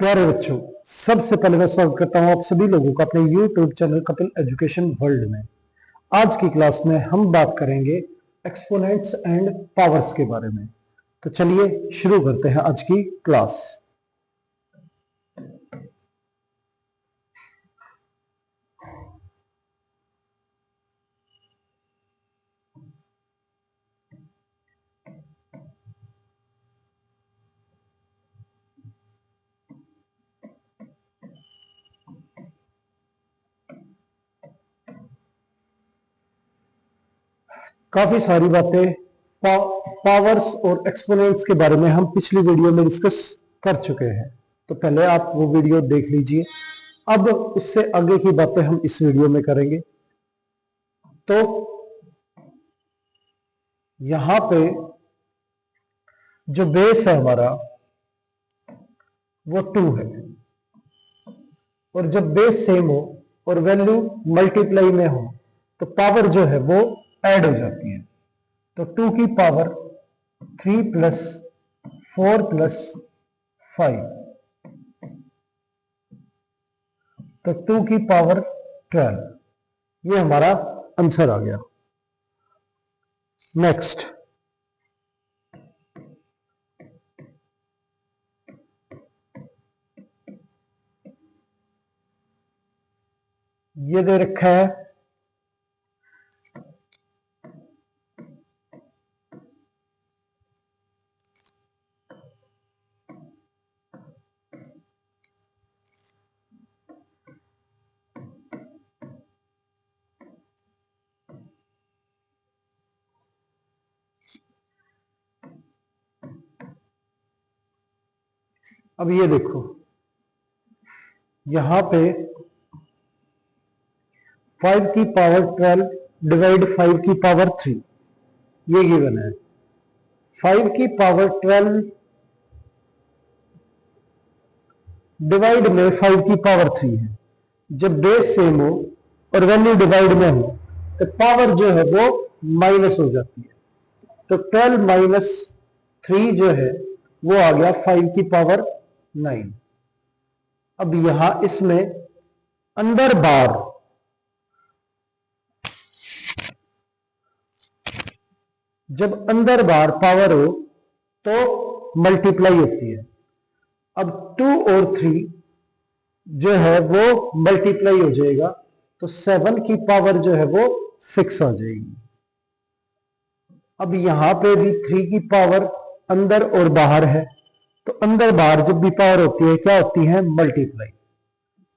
प्यारे बच्चों, सबसे पहले मैं स्वागत करता हूं आप सभी लोगों का अपने YouTube channel Kapil education world में। आज की क्लास में हम बात करेंगे एक्सपोनेंट्स एंड पावर्स के बारे में। तो चलिए शुरू करते हैं आज की क्लास। काफी सारी बातें पावर्स और एक्सपोनेंट्स के बारे में हम पिछली वीडियो में डिस्कस कर चुके हैं, तो पहले आप वो वीडियो देख लीजिए। अब इससे आगे की बातें हम इस वीडियो में करेंगे। तो यहां पे जो बेस है हमारा वो 2 है, और जब बेस सेम हो और वैल्यू मल्टीप्लाई में हो तो पावर जो है वो ऐड हो जाती है। तो 2 की पावर 3 प्लस 4 प्लस 5, तो 2 की पावर 12, ये हमारा आंसर आ गया। नेक्स्ट, ये दे रखा है अब ये देखो, यहां पे 5 की पावर 12 डिवाइड 5 की पावर 3, ये गिवन है। 5 की पावर 12 डिवाइड में 5 की पावर 3 है। जब बेस सेम हो और वैल्यू डिवाइड में हो तो पावर जो है वो माइनस हो जाती है। तो 12 माइनस 3 जो है वो आ गया 5 की पावर 9। अब यहां इसमें अंदर बार जब अंदर बार पावर हो तो मल्टीप्लाई होती है। अब 2 और 3 जो है वो मल्टीप्लाई हो जाएगा, तो 7 की पावर जो है वो 6 आ जाएगी। अब यहां पे भी 3 की पावर अंदर और बाहर है, तो अंदर बाहर जब भी पावर होती है क्या होती है, मल्टीप्लाई।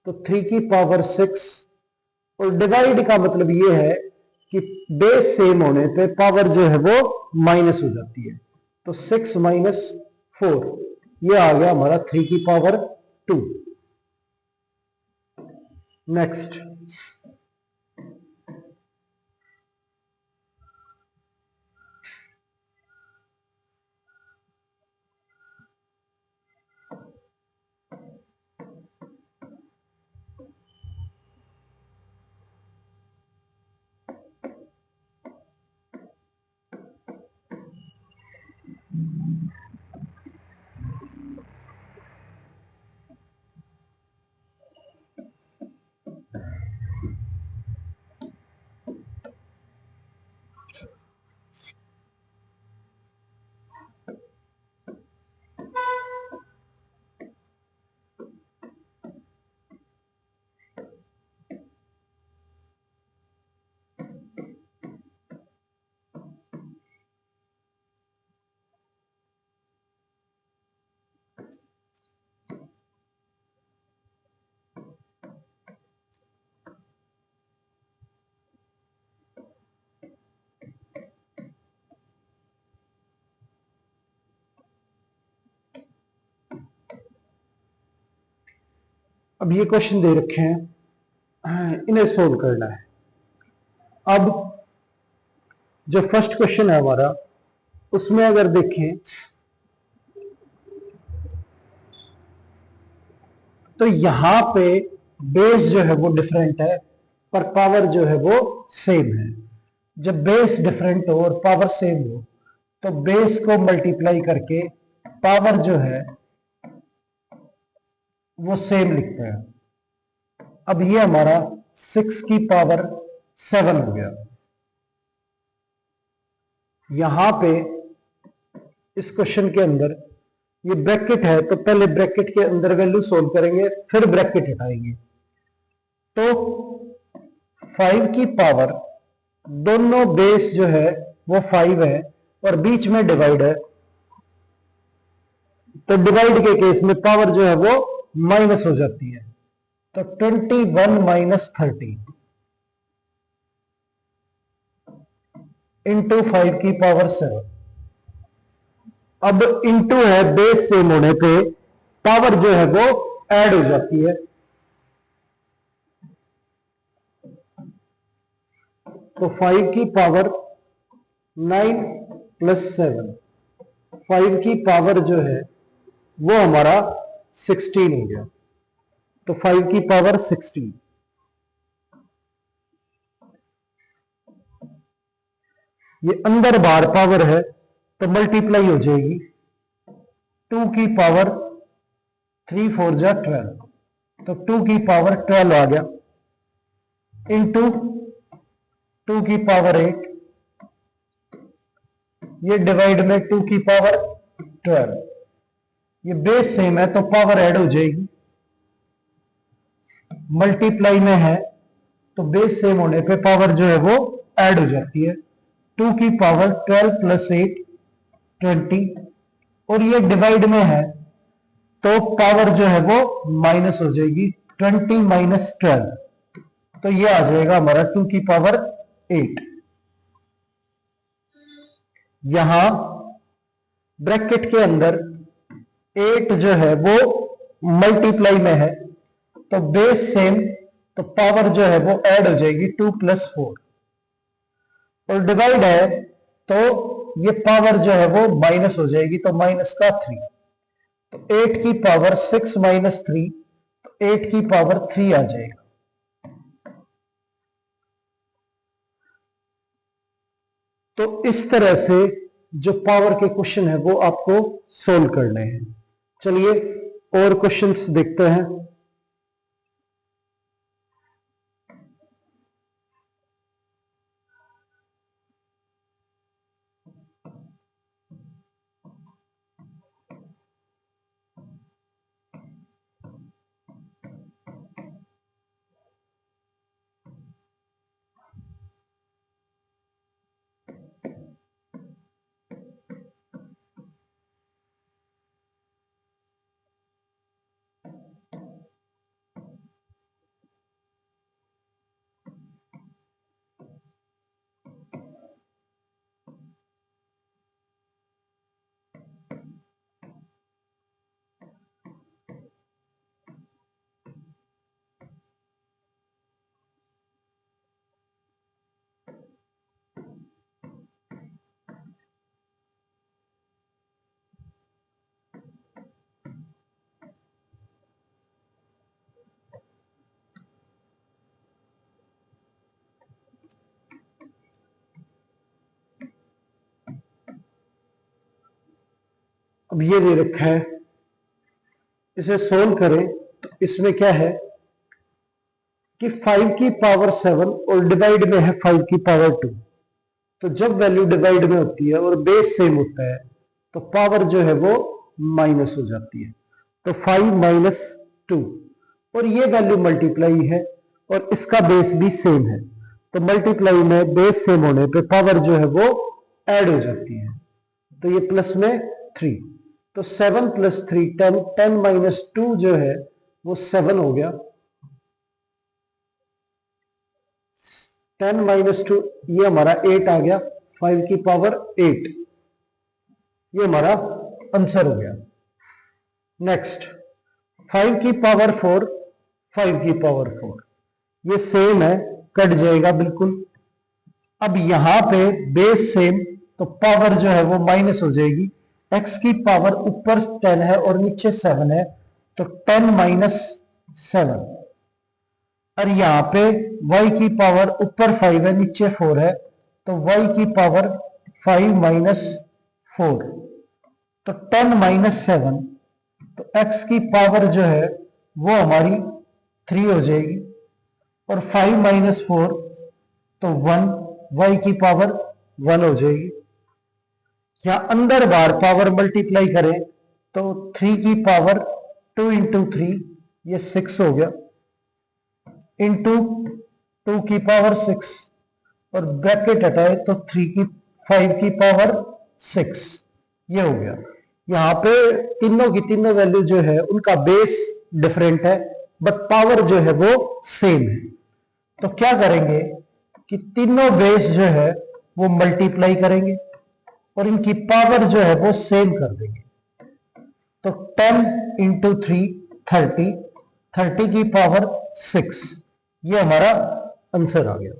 तो 3 की पावर 6, और डिवाइड का मतलब ये है कि बेस सेम होने पे पावर जो है वो माइनस हो जाती है। तो 6 माइनस 4, ये आ गया हमारा 3 की पावर 2। नेक्स्ट, अब ये क्वेश्चन दे रखे हैं, इन्हें सोल्व करना है। अब जो फर्स्ट क्वेश्चन है हमारा, उसमें अगर देखें तो यहां पे बेस जो है वो डिफरेंट है पर पावर जो है वो सेम है। जब बेस डिफरेंट हो और पावर सेम हो तो बेस को मल्टीप्लाई करके पावर जो है वो सेम लिखते हैं। अब ये हमारा 6 की पावर 7 हो गया। यहां पे इस क्वेश्चन के अंदर ये ब्रैकेट है, तो पहले ब्रैकेट के अंदर वैल्यू सोल्व करेंगे, फिर ब्रैकेट हटाएंगे। तो 5 की पावर, दोनों बेस जो है वो 5 है और बीच में डिवाइड है, तो डिवाइड के केस में पावर जो है वो माइनस हो जाती है। तो 21 माइनस 30 इंटू 5 की पावर 7। अब इंटू है, बेस सेम होने पे पावर जो है वो ऐड हो जाती है। तो 5 की पावर 9 प्लस 7, 5 की पावर जो है वो हमारा 16 हो गया। तो 5 की पावर 16, ये अंदर बाहर पावर है तो मल्टीप्लाई हो जाएगी। 2 की पावर 3 4 जा 12, तो 2 की पावर 12 आ गया, इंटू 2 की पावर 8, ये डिवाइड में 2 की पावर 12, ये बेस सेम है तो पावर ऐड हो जाएगी। मल्टीप्लाई में है तो बेस सेम होने पे पावर जो है वो ऐड हो जाती है। 2 की पावर 12 प्लस 8 20, और ये डिवाइड में है तो पावर जो है वो माइनस हो जाएगी। 20 माइनस 12, तो ये आ जाएगा हमारा 2 की पावर 8। यहां ब्रैकेट के अंदर 8 जो है वो मल्टीप्लाई में है तो बेस सेम, तो पावर जो है वो ऐड हो जाएगी 2 प्लस 4, और डिवाइड है तो ये पावर जो है वो माइनस हो जाएगी, तो माइनस का 3, तो 8 की पावर 6 माइनस 3, तो 8 की पावर 3 आ जाएगा। तो इस तरह से जो पावर के क्वेश्चन है वो आपको सोल्व करने हैं। चलिए और क्वेश्चंस देखते हैं। अब ये दे रखा है, इसे सोल्व करें तो इसमें क्या है कि 5 की पावर 7 और डिवाइड में है 5 की पावर 2, तो जब वैल्यू डिवाइड में होती है और बेस सेम होता है तो पावर जो है वो माइनस हो जाती है। तो 5 माइनस 2, और ये वैल्यू मल्टीप्लाई है और इसका बेस भी सेम है, तो मल्टीप्लाई में बेस सेम होने पे पावर जो है वो ऐड हो जाती है, तो ये प्लस में 3, तो 7 प्लस 3 10, 10 माइनस 2 जो है वो 7 हो गया। 10 माइनस 2 ये हमारा 8 आ गया, 5 की पावर 8, ये हमारा आंसर हो गया। नेक्स्ट 5 की पावर 4, 5 की पावर 4, ये सेम है, कट जाएगा बिल्कुल। अब यहां पे बेस सेम तो पावर जो है वो माइनस हो जाएगी। x की पावर ऊपर 10 है और नीचे 7 है, तो 10 माइनस 7, और यहां पे y की पावर ऊपर 5 है नीचे 4 है, तो y की पावर 5 माइनस 4, तो 10 माइनस 7, तो x की पावर जो है वो हमारी 3 हो जाएगी, और 5 माइनस 4 तो 1, वाई की पावर 1 हो जाएगी। या अंदर बाहर पावर मल्टीप्लाई करें तो 3 की पावर 2 इंटू 3 ये 6 हो गया, इंटू 2 की पावर 6, और ब्रैकेट हटाए तो 5 की पावर 6 ये हो गया। यहां पे तीनों की तीनों वैल्यू जो है उनका बेस डिफरेंट है, बट पावर जो है वो सेम है। तो क्या करेंगे कि तीनों बेस जो है वो मल्टीप्लाई करेंगे और इनकी पावर जो है वो सेम कर देंगे। तो 10 इंटू 3 30, 30 की पावर 6, ये हमारा आंसर आ गया।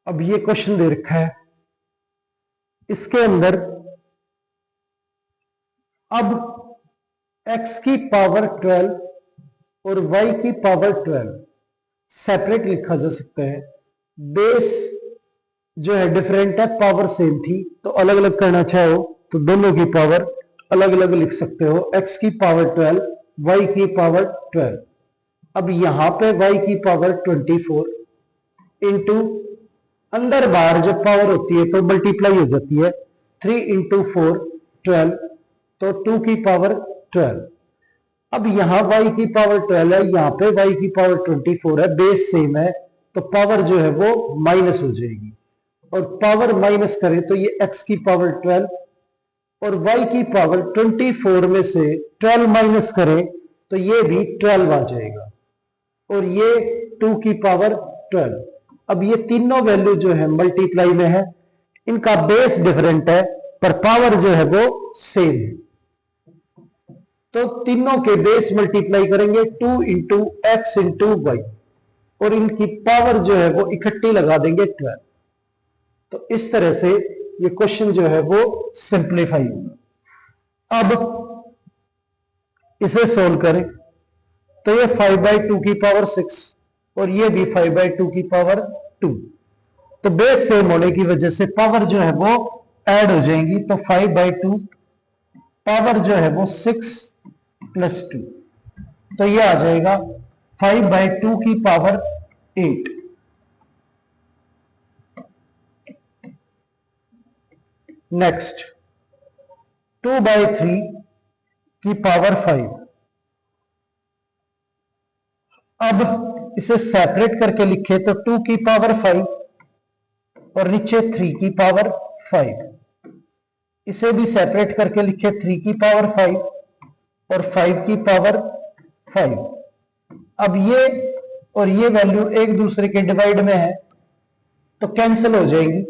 अब ये क्वेश्चन दे रखा है, इसके अंदर अब x की पावर 12 और y की पावर 12 सेपरेट लिखा जा सकता है। बेस जो है डिफरेंट है, पावर सेम थी, तो अलग अलग करना चाहो तो दोनों की पावर अलग अलग लिख सकते हो। x की पावर 12, y की पावर 12। अब यहां पे y की पावर 24 इंटू, अंदर बाहर जब पावर होती है तो मल्टीप्लाई हो जाती है, 3 इंटू 4 12, तो 2 की पावर 12। अब यहां y की पावर 12 है, यहां पे y की पावर 24 है, बेस सेम है, तो पावर जो है वो माइनस हो जाएगी, और पावर माइनस करें तो ये x की पावर 12 और y की पावर 24 में से 12 माइनस करें तो ये भी 12 आ जाएगा, और ये 2 की पावर 12। अब ये तीनों वैल्यू जो है मल्टीप्लाई में है, इनका बेस डिफरेंट है पर पावर जो है वो सेम है, तो तीनों के बेस मल्टीप्लाई करेंगे 2 इंटू एक्स इंटू वाई, और इनकी पावर जो है वो इकट्ठी लगा देंगे 12। तो इस तरह से ये क्वेश्चन जो है वो सिंप्लीफाई होगा। अब इसे सोल्व करें तो ये 5/2 की पावर 6 और ये भी 5/2 की पावर 2, तो बेस सेम होने की वजह से पावर जो है वो ऐड हो जाएंगी, तो 5/2 पावर जो है वो 6 प्लस 2, तो ये आ जाएगा 5/2 की पावर 8। नेक्स्ट 2/3 की पावर 5। अब इसे सेपरेट करके लिखे तो 2 की पावर 5 और नीचे 3 की पावर 5। इसे भी सेपरेट करके लिखे 3 की पावर 5 और 5 की पावर 5। अब ये और ये वैल्यू एक दूसरे के डिवाइड में है तो कैंसिल हो जाएगी।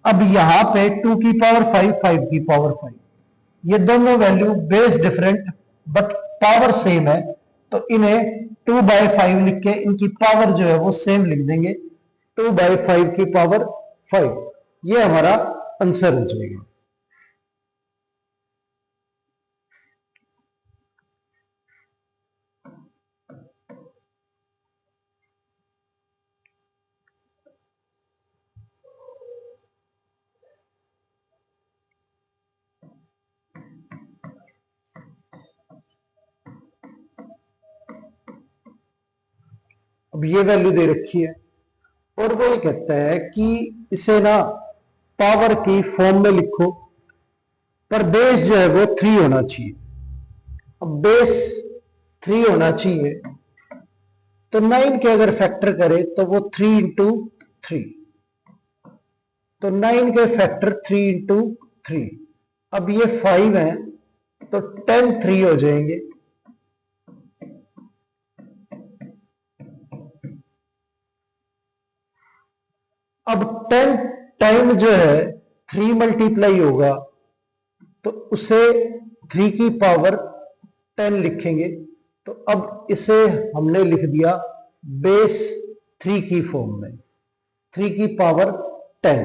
अब यहां पे 2 की पावर 5, 5 की पावर 5, ये दोनों value base different but power same है, तो इन्हें 2/5 लिख के इनकी पावर जो है वो सेम लिख देंगे, 2/5 की पावर 5, ये हमारा आंसर हो जाएगा। अब ये वैल्यू दे रखी है और वो ये कहता है कि इसे ना पावर की फॉर्म में लिखो, पर बेस जो है वो 3 होना चाहिए। अब बेस 3 होना चाहिए तो 9 के अगर फैक्टर करे तो वो 3 इंटू 3, तो 9 के फैक्टर 3 इंटू 3। अब ये 5 है तो 10 3 हो जाएंगे। अब 10 टाइम जो है 3 मल्टीप्लाई होगा तो उसे 3 की पावर 10 लिखेंगे। तो अब इसे हमने लिख दिया बेस 3 की फॉर्म में, 3 की पावर 10।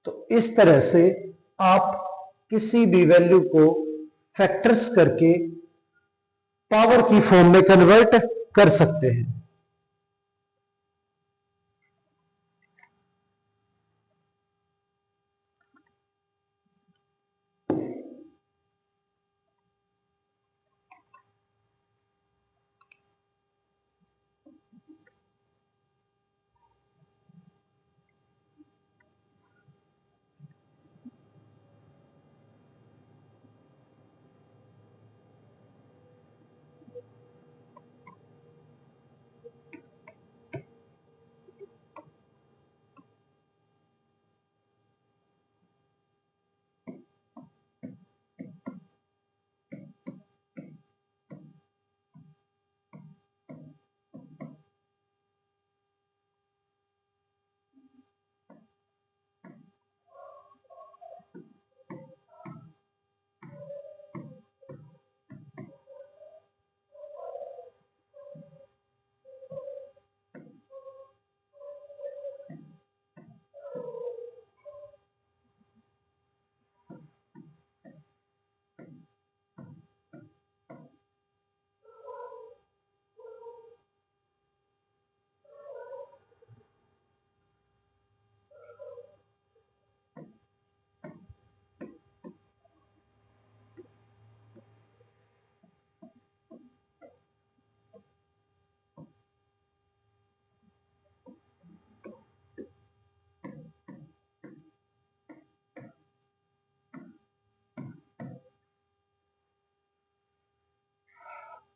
तो इस तरह से आप किसी भी वैल्यू को फैक्टर्स करके पावर की फॉर्म में कन्वर्ट कर सकते हैं।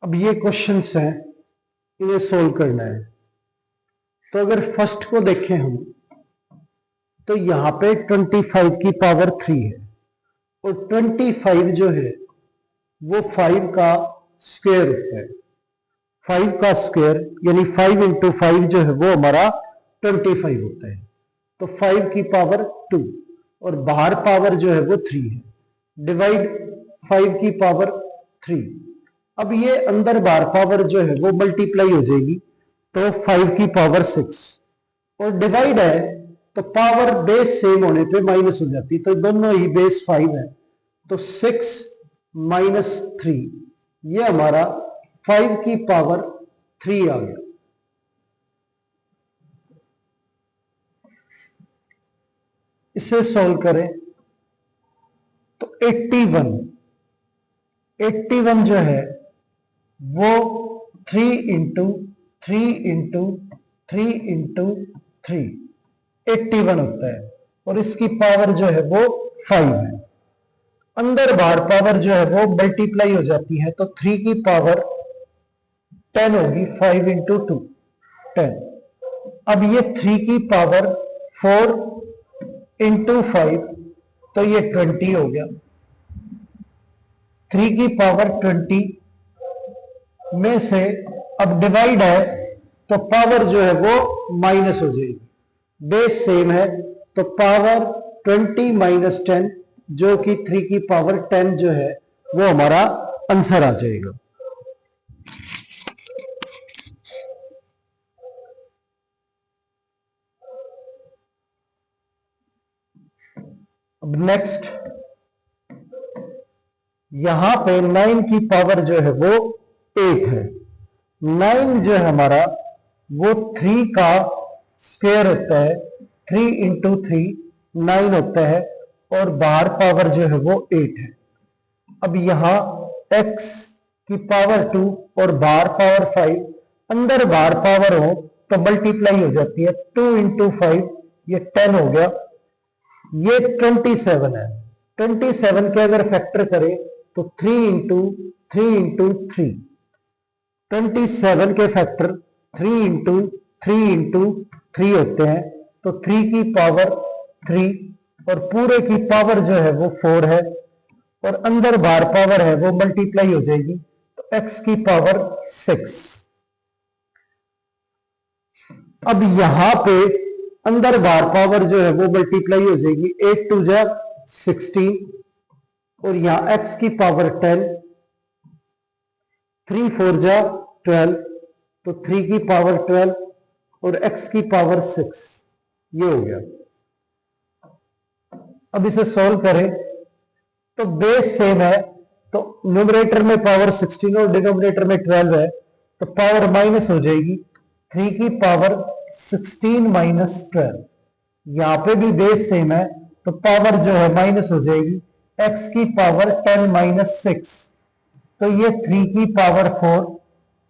अब ये क्वेश्चंस हैं, इन्हें सोल्व करना है। तो अगर फर्स्ट को देखें हम, तो यहां पे 25 की पावर 3 है और 25 जो है वो 5 का स्क्वायर होता है। 5 का स्क्वायर यानी 5 इंटू 5 जो है वो हमारा 25 होता है। तो 5 की पावर 2 और बाहर पावर जो है वो 3 है, डिवाइड 5 की पावर 3। अब ये अंदर बाहर पावर जो है वो मल्टीप्लाई हो जाएगी तो 5 की पावर 6 और डिवाइड है तो पावर बेस सेम होने पे माइनस हो जाती, तो दोनों ही बेस 5 है। तो 6 माइनस 3 ये हमारा 5 की पावर 3 आ गया। इसे सॉल्व करें तो 81 जो है वो 3 इंटू 3 इंटू 3 इंटू 3 81 होता है और इसकी पावर जो है वो 5 है। अंदर बाहर पावर जो है वो मल्टीप्लाई हो जाती है तो 3 की पावर 10 होगी, 5 इंटू 2 10। अब ये 3 की पावर 4 इंटू 5 तो ये 20 हो गया। 3 की पावर 20 में से अब डिवाइड है तो पावर जो है वो माइनस हो जाएगी, बेस सेम है तो पावर 20 माइनस 10 जो कि 3 की पावर 10 जो है वो हमारा आंसर आ जाएगा। अब नेक्स्ट यहां पे 9 की पावर जो है वो 8 है। 9 जो है हमारा वो 3 का स्क्वायर होता है, 3 इंटू 3 9 होता है और बाहर पावर जो है वो 8 है। अब यहां x की पावर 2 और बाहर पावर 5 अंदर बाहर पावर हो तो मल्टीप्लाई हो जाती है। 2 × 5 ये 10 हो गया। ये 27 है। 27 के अगर फैक्टर करें तो 3 × 3 × 3। 27 के फैक्टर 3 × 3 × 3 होते हैं, तो 3 की पावर 3 और पूरे की पावर जो है वो 4 है, और अंदर बाहर पावर है वो मल्टीप्लाई हो जाएगी, तो x की पावर 6। अब यहां पे अंदर बाहर पावर जो है वो मल्टीप्लाई हो जाएगी। 8 2 जा 16 और यहां x की पावर 10, 3 4 जा 12, तो 3 की पावर 12 और x की पावर 6। ये हो गया। अब इसे सॉल्व करें तो बेस सेम है, तो न्यूमरेटर में पावर 16 और डिनोमिनेटर में 12 है, तो पावर माइनस हो जाएगी। 3 की पावर 16 माइनस 12। यहां पे भी बेस सेम है, तो पावर जो है माइनस हो जाएगी। x की पावर 10 माइनस 6, तो ये 3 की पावर 4,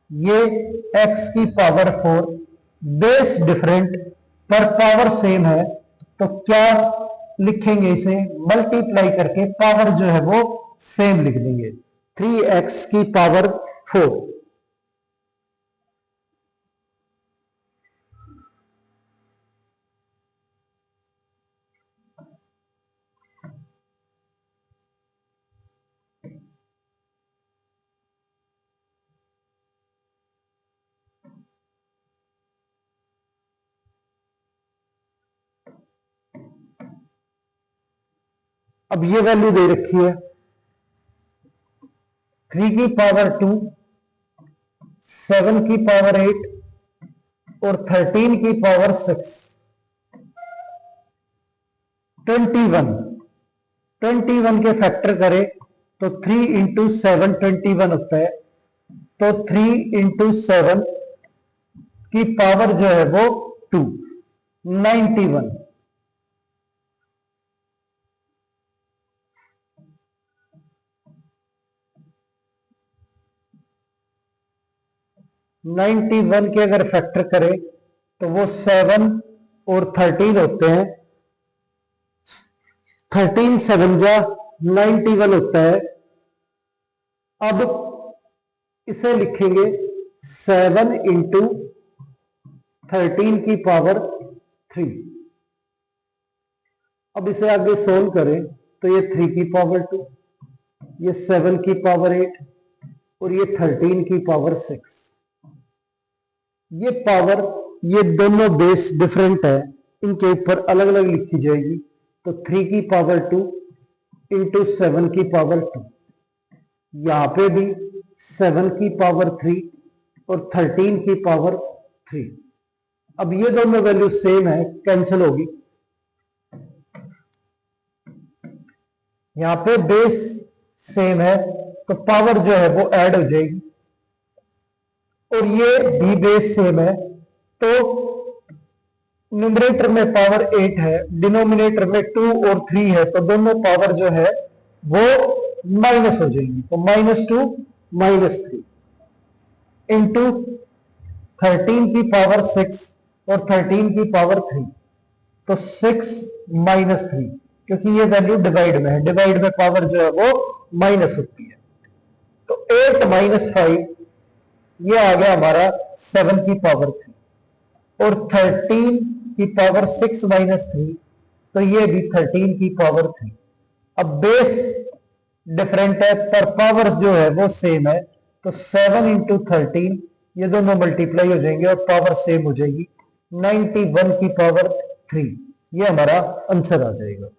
ये x की पावर 4। बेस डिफरेंट पर पावर सेम है, तो क्या लिखेंगे? इसे मल्टीप्लाई करके पावर जो है वो सेम लिख देंगे। 3x की पावर 4। अब ये वैल्यू दे रखी है 3 की पावर 2, 7 की पावर 8 और 13 की पावर 6। 21 के फैक्टर करें तो 3 × 7 21 होता है, तो 3 × 7 की पावर जो है वो 2, 91। 91 के अगर फैक्टर करें तो वो 7 और 13 होते हैं। 13 7 जा 91 होता है। अब इसे लिखेंगे 7 × 13 की पावर 3। अब इसे आगे सोल्व करें तो ये 3 की पावर 2, ये 7 की पावर 8 और ये 13 की पावर 6। ये पावर, ये दोनों बेस डिफरेंट है, इनके ऊपर अलग अलग लिखी जाएगी। तो 3 की पावर 2 इंटू 7 की पावर 2। यहां पे भी 7 की पावर 3 और 13 की पावर 3। अब ये दोनों वैल्यू सेम है, कैंसिल होगी। यहां पे बेस सेम है, तो पावर जो है वो ऐड हो जाएगी। और ये भी बेस सेम है, तो न्यूमरेटर में पावर 8 है, डिनोमिनेटर में 2 और 3 है, तो दोनों पावर जो है वो माइनस हो जाएंगी। तो -2 -3 इंटू 13 की पावर 6 और 13 की पावर 3, तो 6 -3, क्योंकि ये वैल्यू डिवाइड में है, डिवाइड में पावर जो है वो माइनस होती है। तो 8 - 5 ये आ गया हमारा 7 की पावर 3, और 13 की पावर 6 - 3, तो ये भी 13 की पावर 3। अब बेस डिफरेंट है पर पावर जो है वो सेम है, तो 7 × 13 ये दोनों मल्टीप्लाई हो जाएंगे और पावर सेम हो जाएगी। 91 की पावर 3, ये हमारा आंसर आ जाएगा।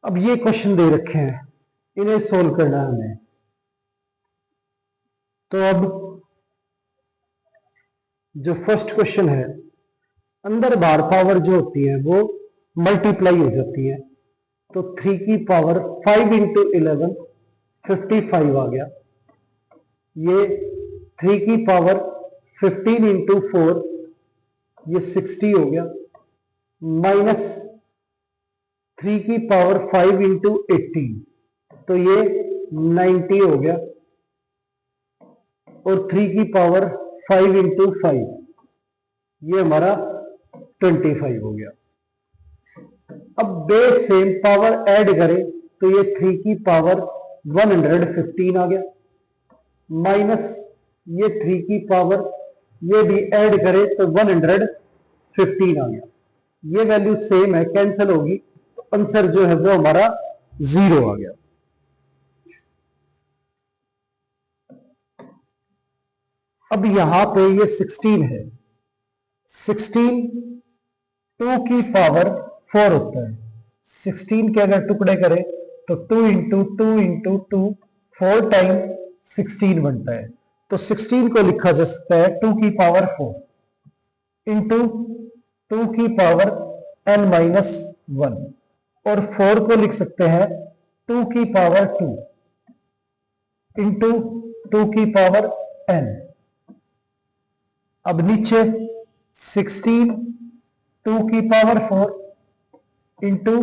अब ये क्वेश्चन दे रखे हैं, इन्हें सोल्व करना है हमें। तो अब जो फर्स्ट क्वेश्चन है, अंदर बाहर पावर जो होती है वो मल्टीप्लाई हो जाती है। तो 3 की पावर 5 इंटू 11 55 आ गया। ये 3 की पावर 15 इंटू 4 ये 60 हो गया। माइनस 3 की पावर 5 इंटू 18 तो ये 90 हो गया। और 3 की पावर 5 इंटू 5 ये हमारा 25 हो गया। अब बेस सेम पावर ऐड करें तो ये 3 की पावर 115 आ गया। माइनस ये 3 की पावर ये भी ऐड करें तो 115 आ गया। ये वैल्यू सेम है, कैंसिल होगी, तो आंसर जो है वो हमारा 0 आ गया। अब यहां पे ये 16 है। 16 2 की पावर 4 होता है। 16 के अगर टुकड़े करें तो 2 इंटू 2 इंटू 2 4 टाइम 16 बनता है। तो 16 को लिखा जा सकता है 2 की पावर 4 इंटू 2 की पावर n माइनस 1, और 4 को लिख सकते हैं 2 की पावर 2 इंटू 2 की पावर n। अब नीचे 16 2 की पावर 4 इंटू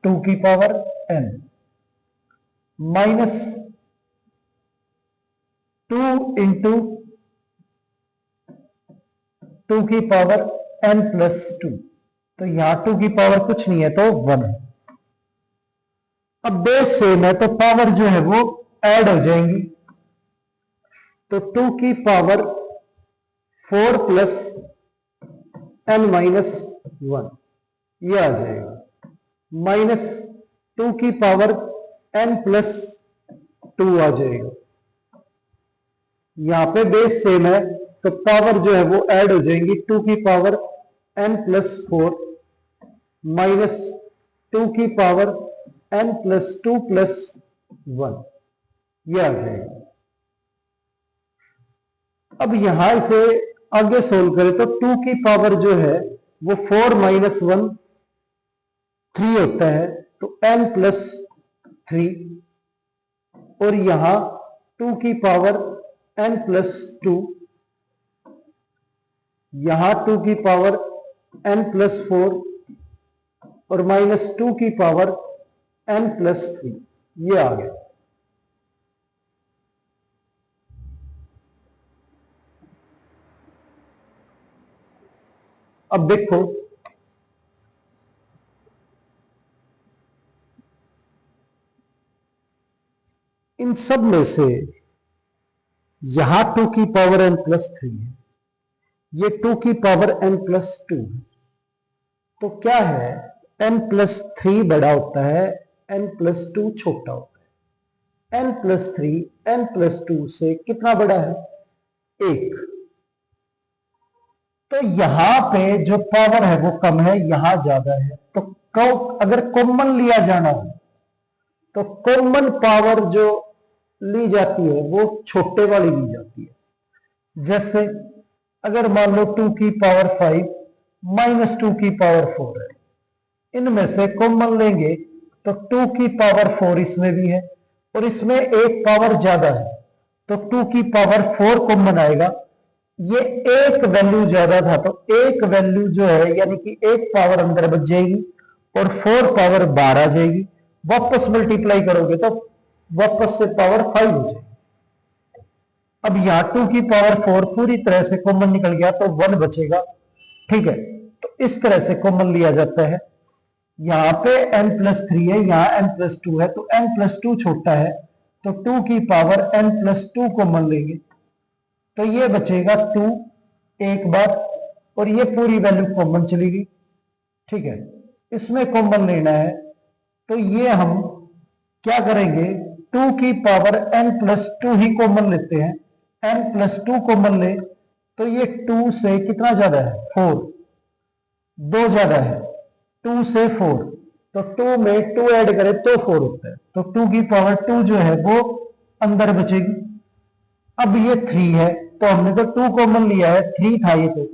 2 की पावर n माइनस 2 इंटू 2 की पावर n प्लस 2। तो यहां 2 की पावर कुछ नहीं है तो 1 है। अब बेस सेम है तो पावर जो है वो ऐड हो जाएंगी। तो 2 की पावर 4 प्लस n माइनस 1 ये आ जाएगा। माइनस 2 की पावर n प्लस 2 आ जाएगा। यहां पे बेस सेम है तो पावर जो है वो ऐड हो जाएंगी। 2 की पावर n प्लस 4 माइनस 2 की पावर n प्लस 2 प्लस 1 ये आ जाएगा। अब यहां इसे आगे सोल्व करें तो 2 की पावर जो है वो 4 माइनस 1 3 होता है, तो n प्लस 3, और यहां 2 की पावर n प्लस 2, यहां 2 की पावर n प्लस 4 और माइनस 2 की पावर n प्लस 3 ये आ गया। अब देखो इन सब में से यहां 2 की पावर n प्लस 3 है, ये 2 की पावर n प्लस 2 है। तो क्या है, n प्लस 3 बड़ा होता है, n प्लस 2 छोटा होता है। n प्लस 3 n प्लस 2 से कितना बड़ा है, 1। तो यहां पे जो पावर है वो कम है, यहां ज्यादा है। तो अगर कॉमन लिया जाना हो तो कॉमन पावर जो ली जाती है वो छोटे वाली ली जाती है। जैसे अगर मान लो 2 की पावर 5 माइनस 2 की पावर 4 है, इनमें से कॉमन लेंगे तो 2 की पावर 4 इसमें भी है और इसमें एक पावर ज्यादा है, तो 2 की पावर 4 कॉमन आएगा। ये एक वैल्यू ज्यादा था तो एक वैल्यू जो है यानी कि एक पावर अंदर बच जाएगी और 4 पावर बाहर आ जाएगी। वापस मल्टीप्लाई करोगे तो वापस से पावर 5 हो जाएगी। अब यहां 2 की पावर 4 पूरी तरह से कॉमन निकल गया तो 1 बचेगा, ठीक है। तो इस तरह से कॉमन लिया जाता है। यहां पे n प्लस 3 है, यहां n प्लस 2 है, तो n प्लस 2 छोटा है, तो 2 की पावर n प्लस 2 कॉमन लेंगे तो ये बचेगा 2 एक बार, और ये पूरी वैल्यू कॉमन चली गई, ठीक है। इसमें कॉमन लेना है तो ये हम क्या करेंगे, 2 की पावर n प्लस 2 ही कॉमन लेते हैं। n प्लस 2 कॉमन ले तो ये 2 से कितना ज्यादा है, 4, 2 ज्यादा है, 2 से 4, तो 2 में 2 ऐड करें तो 4 होता है, तो 2 की पावर 2 जो है वो अंदर बचेगी। अब ये 3 है तो हमने तो 2 कॉमन लिया है, 3 था ये, तो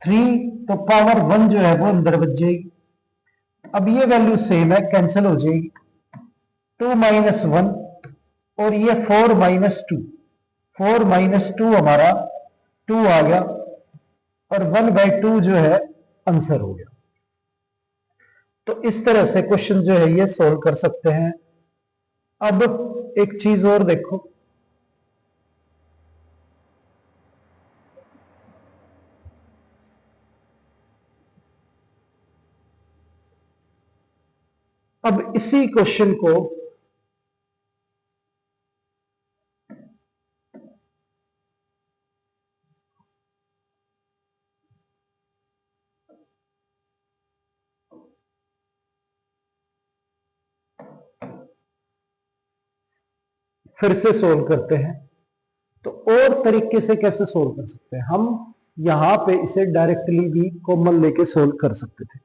3 तो पावर 1 जो है वो अंदर बच जाएगी। अब ये वैल्यू सेम है, कैंसिल हो जाएगी। 2 माइनस 1 और ये 4 माइनस 2, 4 माइनस 2 हमारा 2 आ गया और 1/2 जो है आंसर हो गया। तो इस तरह से क्वेश्चन जो है ये सोल्व कर सकते हैं। अब एक चीज और देखो, अब इसी क्वेश्चन को फिर से सोल्व करते हैं। तो और तरीके से कैसे सोल्व कर सकते हैं, हम यहां पे इसे डायरेक्टली भी कॉमन लेके सोल्व कर सकते थे।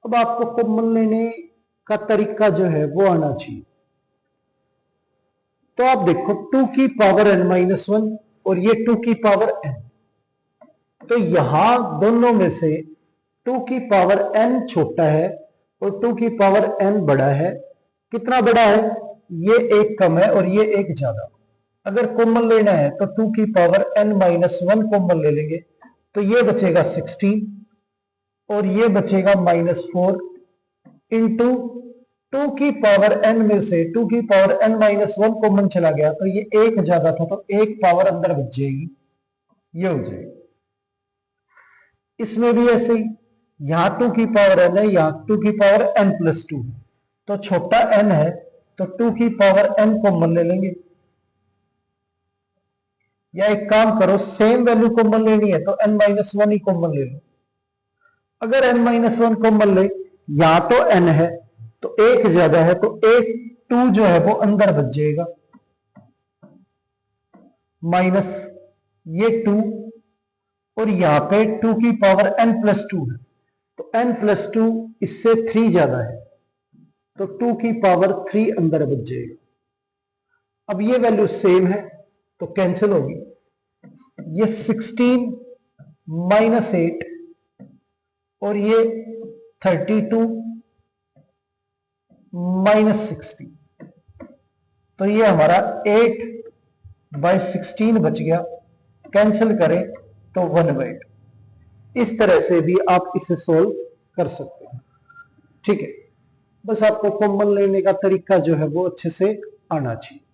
अब आपको कॉमन लेने का तरीका जो है वो आना चाहिए। तो आप देखो 2 की पावर n-1 और ये 2 की पावर n, तो यहां दोनों में से 2 की पावर n छोटा है और 2 की पावर n बड़ा है। कितना बड़ा है, ये एक कम है और ये एक ज्यादा। अगर कॉमन लेना है तो 2 की पावर n-1 कॉमन ले लेंगे, तो ये बचेगा 16 और ये बचेगा -4 इंटू 2 की पावर n में से 2 की पावर n-1 कॉमन चला गया तो ये एक ज्यादा था, तो एक पावर अंदर बच जाएगी, ये हो जाएगी। इसमें भी ऐसे ही, यहां 2 की पावर n है, यहां 2 की पावर n+2 है, तो छोटा n है तो 2 की पावर n कॉमन ले लेंगे। या एक काम करो, सेम वैल्यू कॉमन लेनी है तो n-1 ही कॉमन ले लो। अगर n-1 कॉमन ले, यहां तो n है तो एक ज्यादा है, तो एक 2 जो है वो अंदर बच जाएगा, माइनस ये 2 और यहां पे 2 की पावर n+2 है, तो n+2 इससे 3 ज्यादा है, तो 2 की पावर 3 अंदर बच जाएगा। अब ये वैल्यू सेम है तो कैंसिल होगी। ये 16 माइनस 8 और ये 32 माइनस 60, तो ये हमारा 8/16 बच गया, कैंसिल करें तो 1/2। इस तरह से भी आप इसे सोल्व कर सकते हैं। ठीक है, बस आपको कॉमन लेने का तरीका जो है वो अच्छे से आना चाहिए।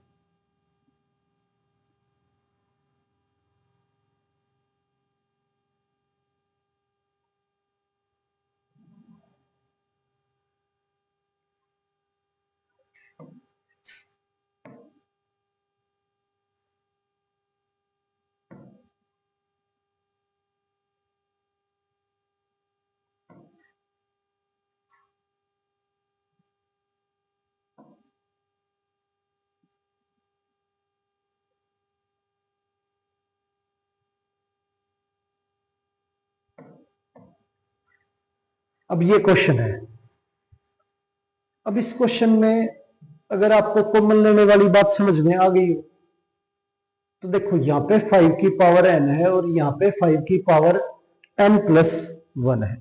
अब ये क्वेश्चन है, अब इस क्वेश्चन में अगर आपको कॉमन लेने वाली बात समझ में आ गई हो तो देखो यहां पे 5 की पावर n है और यहां पे 5 की पावर n+1 है।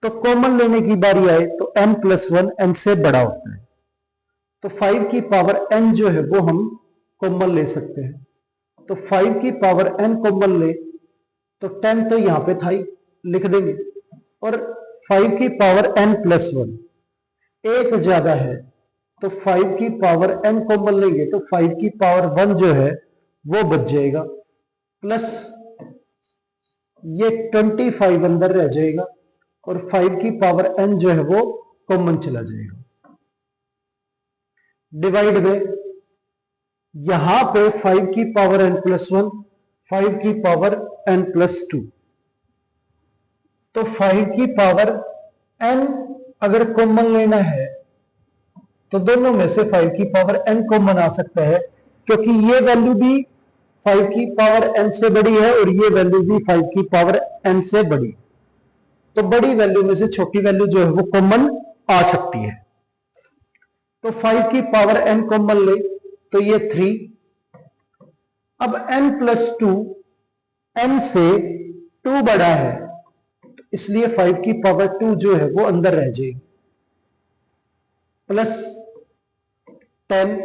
तो कॉमन लेने की बारी आए तो n+1 n से बड़ा होता है, तो 5 की पावर n जो है वो हम कॉमन ले सकते हैं। तो 5 की पावर n कॉमन ले तो 10 तो यहां पे था ही, लिख देंगे, और 5 की पावर n+1 एक ज्यादा है, तो 5 की पावर n कॉमन लेंगे तो 5 की पावर 1 जो है वो बच जाएगा, प्लस ये 25 अंदर रह जाएगा और 5 की पावर n जो है वो कॉमन चला जाएगा। डिवाइड में यहां पे 5 की पावर n+1, 5 की पावर n+2, तो 5 की पावर n अगर कॉमन लेना है तो दोनों में से 5 की पावर n कॉमन आ सकता है, क्योंकि ये वैल्यू भी 5 की पावर n से बड़ी है और ये वैल्यू भी 5 की पावर n से बड़ी। तो बड़ी वैल्यू में से छोटी वैल्यू जो है वो कॉमन आ सकती है। तो 5 की पावर n कॉमन ले तो ये 3। अब n+2 n से 2 बड़ा है, तो इसलिए 5 की पावर 2 जो है वो अंदर रह जाएगी, प्लस 10।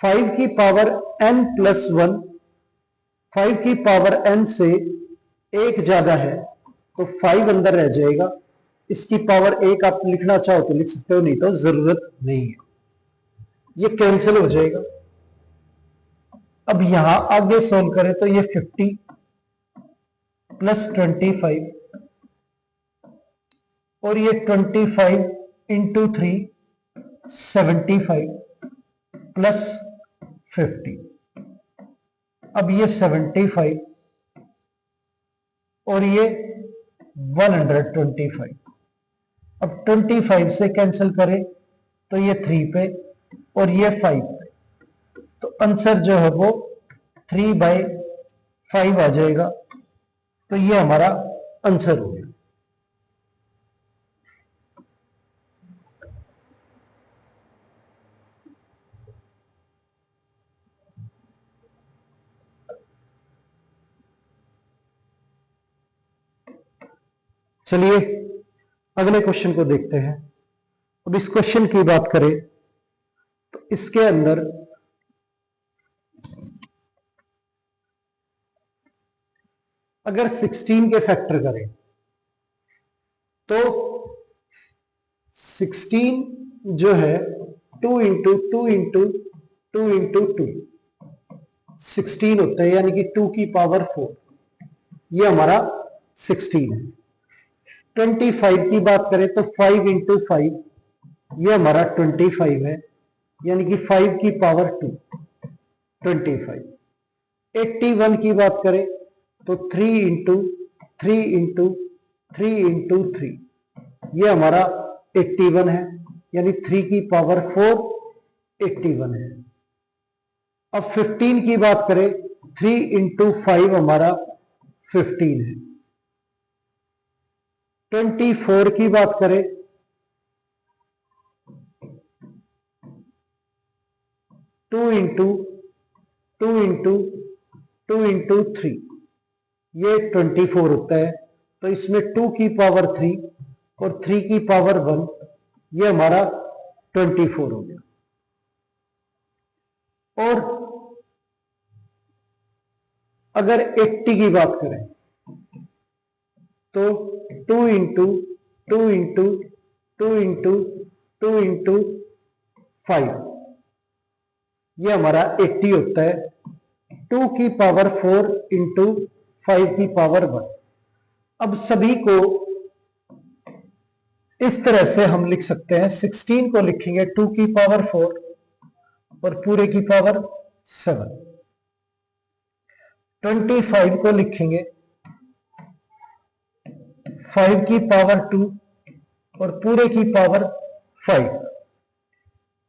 5 की पावर n+1, 5 की पावर n से 1 ज्यादा है तो 5 अंदर रह जाएगा। इसकी पावर 1 आप लिखना चाहो तो लिख सकते हो, नहीं तो जरूरत नहीं है, ये कैंसिल हो जाएगा। अब यहां आगे सोल्व करें तो ये 50 प्लस 25 और ये 25 इंटू 3 75 प्लस 50। अब ये 75 और ये 125। अब 25 से कैंसिल करें तो ये 3 पे और ये 5 पे, तो आंसर जो है वो 3/5 आ जाएगा। तो ये हमारा आंसर हो गया। चलिए अगले क्वेश्चन को देखते हैं। अब इस क्वेश्चन की बात करें तो इसके अंदर अगर 16 के फैक्टर करें तो 16 जो है 2 इंटू 2 इंटू 2 इंटू 2 16 होता है, यानी कि 2 की पावर 4, ये हमारा 16 है। 25 की बात करें तो 5 इंटू 5, ये हमारा 25 है, यानी कि 5 की पावर 2 25। 81 की बात करें तो 3 इंटू 3 इंटू 3 इंटू 3, ये हमारा 81 है, यानी 3 की पावर 4 81 है। अब 15 की बात करें 3 इंटू 5 हमारा 15 है। 24 की बात करें टू इंटू 3, ये 24 होता है। तो इसमें 2 की पावर 3 और 3 की पावर 1, ये हमारा 24 हो गया। और अगर 80 की बात करें तो 2 इंटू 2 इंटू 2 इंटू 2 इंटू 5, ये हमारा 80 होता है। 2 की पावर 4 इंटू 5 की पावर 1। अब सभी को इस तरह से हम लिख सकते हैं। 16 को लिखेंगे 2 की पावर 4 और पूरे की पावर 7। 25 को लिखेंगे 5 की पावर 2 और पूरे की पावर 5।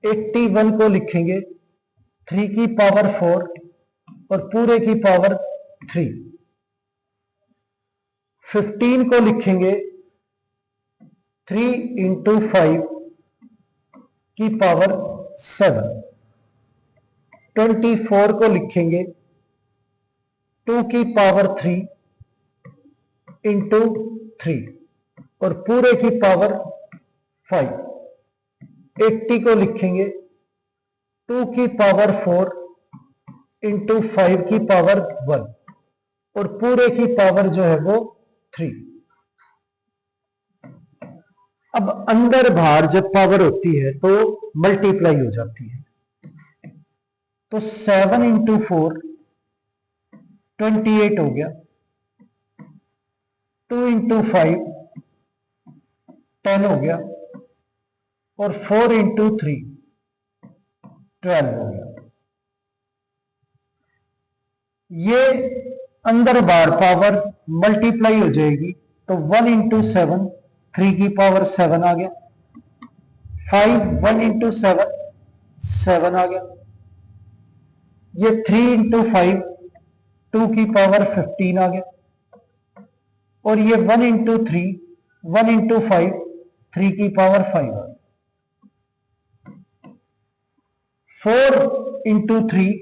81 को लिखेंगे 3 की पावर 4 और पूरे की पावर 3। 15 को लिखेंगे 3 इंटू 5 की पावर 7। 24 को लिखेंगे 2 की पावर 3 इंटू 3 और पूरे की पावर 5। 80 को लिखेंगे 2 की पावर 4 इंटू 5 की पावर 1 और पूरे की पावर जो है वो 3। अब अंदर बाहर जब पावर होती है तो मल्टीप्लाई हो जाती है। तो 7 इंटू 4 28 हो गया। 2 इंटू 5 10 हो गया और 4 इंटू 3 12 हो गया। ये अंदर बाहर पावर मल्टीप्लाई हो जाएगी तो 1 इंटू 7 3 की पावर 7 आ गया। 5 1 इंटू 7 7 आ गया। ये 3 इंटू 5 2 की पावर 15 आ गया। और ये 1 इंटू 3 1 इंटू 5 3 की पावर 5 आ गई। 4 इंटू 3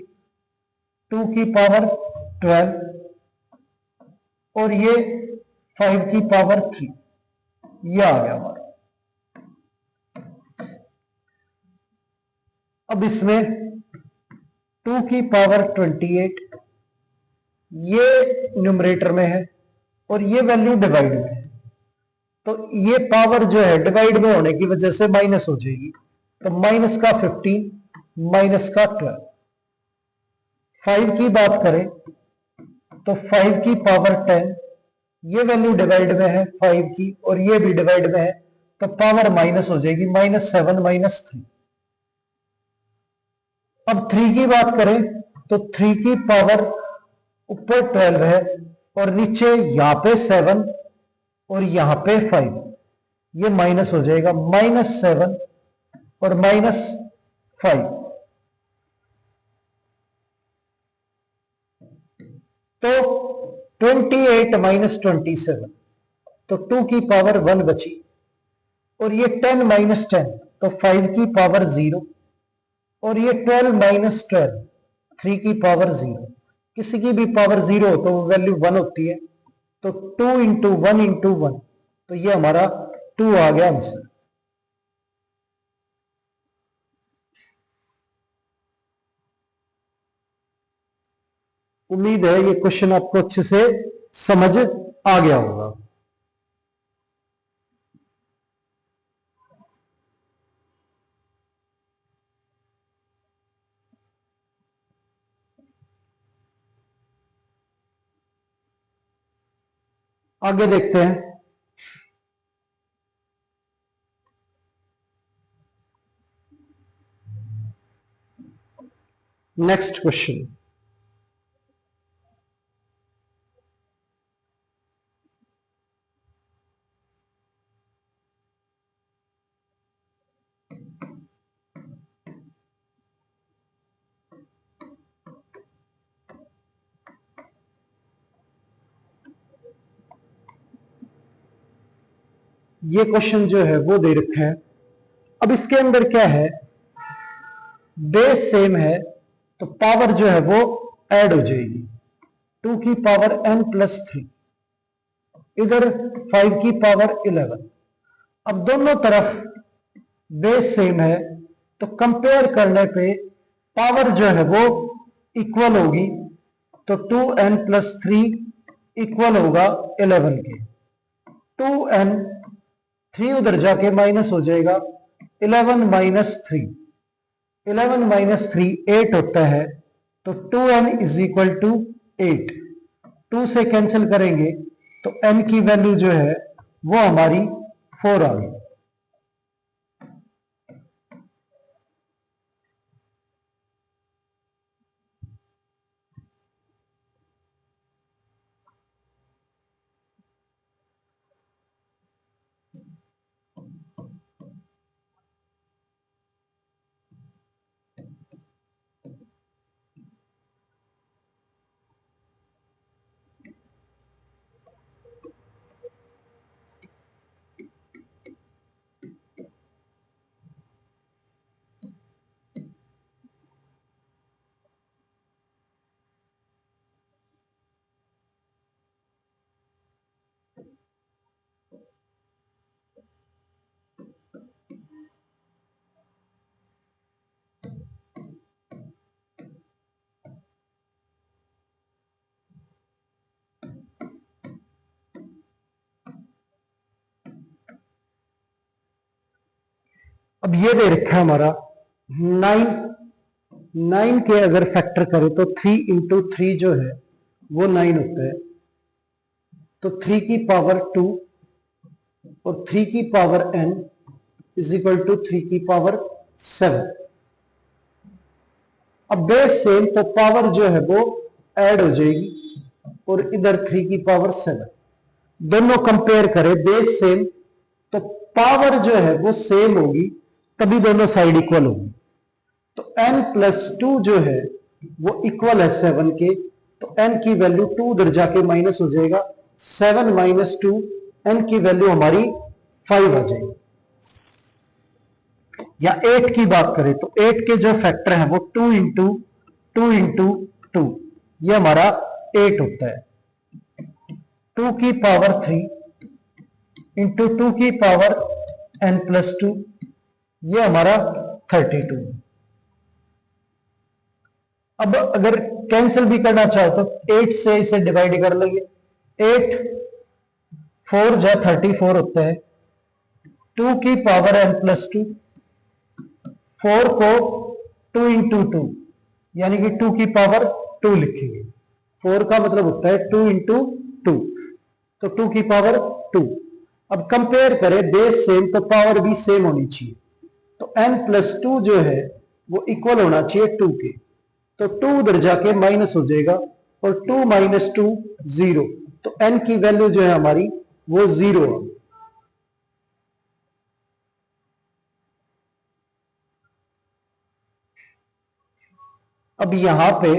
2 की पावर 12 और ये 5 की पावर 3, ये आ गया हमारा। अब इसमें 2 की पावर 28 ये न्यूमरेटर में है और ये वैल्यू डिवाइड में है, तो ये पावर जो है डिवाइड में होने की वजह से माइनस हो जाएगी, तो माइनस का 15 माइनस का 12। 5 की बात करें तो 5 की पावर 10, ये वैल्यू डिवाइड में है 5 की और ये भी डिवाइड में है, तो पावर माइनस हो जाएगी -7 -3। अब 3 की बात करें तो 3 की पावर ऊपर 12 है और नीचे यहां पे 7 और यहां पे 5, ये माइनस हो जाएगा -7 और -5। तो 28 - 27, तो 2 की पावर 1 बची और ये 10 - 10 तो 5 की पावर 0 और ये 12 - 12 3 की पावर 0। किसी की भी पावर 0 हो तो वो वैल्यू 1 होती है, तो 2 इंटू 1 इंटू 1, तो ये हमारा 2 आ गया आंसर। उम्मीद है ये क्वेश्चन आपको अच्छे से समझ आ गया होगा। आगे देखते हैं। नेक्स्ट क्वेश्चन, ये क्वेश्चन जो है वो दे रखा है। अब इसके अंदर क्या है, बेस सेम है तो पावर जो है वो ऐड हो जाएगी, 2 की पावर n प्लस 3, इधर 5 की पावर 11। अब दोनों तरफ बेस सेम है तो कंपेयर करने पे पावर जो है वो इक्वल होगी, तो 2n प्लस 3 इक्वल होगा 11 के। 2n 3 उधर जाके माइनस हो जाएगा, 11 माइनस 3, 11 माइनस 3 8 होता है, तो 2n इज इक्वल टू 8। 2 से कैंसिल करेंगे तो n की वैल्यू जो है वो हमारी 4 आ गई। अब ये दे रखा है हमारा 9, 9 के अगर फैक्टर करें तो 3 इंटू 3 जो है वो 9 होता है, तो 3 की पावर 2 और 3 की power n is equal to 3 की पावर 7। अब बेस सेम तो पावर जो है वो ऐड हो जाएगी और इधर 3 की पावर 7, दोनों कंपेयर करें बेस सेम तो पावर जो है वो सेम होगी, तभी दोनों साइड इक्वल होगी। तो n प्लस 2 जो है वो इक्वल है 7 के, तो n की वैल्यू 2 उधर जाके माइनस हो जाएगा, 7 माइनस 2 n की वैल्यू हमारी 5 आ जाएगी। या 8 की बात करें तो 8 के जो फैक्टर हैं वो 2 इंटू 2, ये हमारा 8 होता है। 2 की पावर 3 इंटू 2 की पावर n+2, ये हमारा 32 है। अब अगर कैंसिल भी करना चाहो तो 8 से इसे डिवाइड कर लेंगे। 8 4 जा 34 होता है। 2 की पावर n+2, 4 को 2 इंटू 2 यानी कि 2 की पावर 2 लिखेंगे। 4 का मतलब होता है 2 इंटू 2, तो 2 की पावर 2। अब कंपेयर करें, बेस सेम तो पावर भी सेम होनी चाहिए। तो n+2 जो है वो इक्वल होना चाहिए 2 के। तो 2 उधर जाके माइनस हो जाएगा और 2 माइनस 2 0। तो n की वैल्यू जो है हमारी वो 0 है। अब यहां पे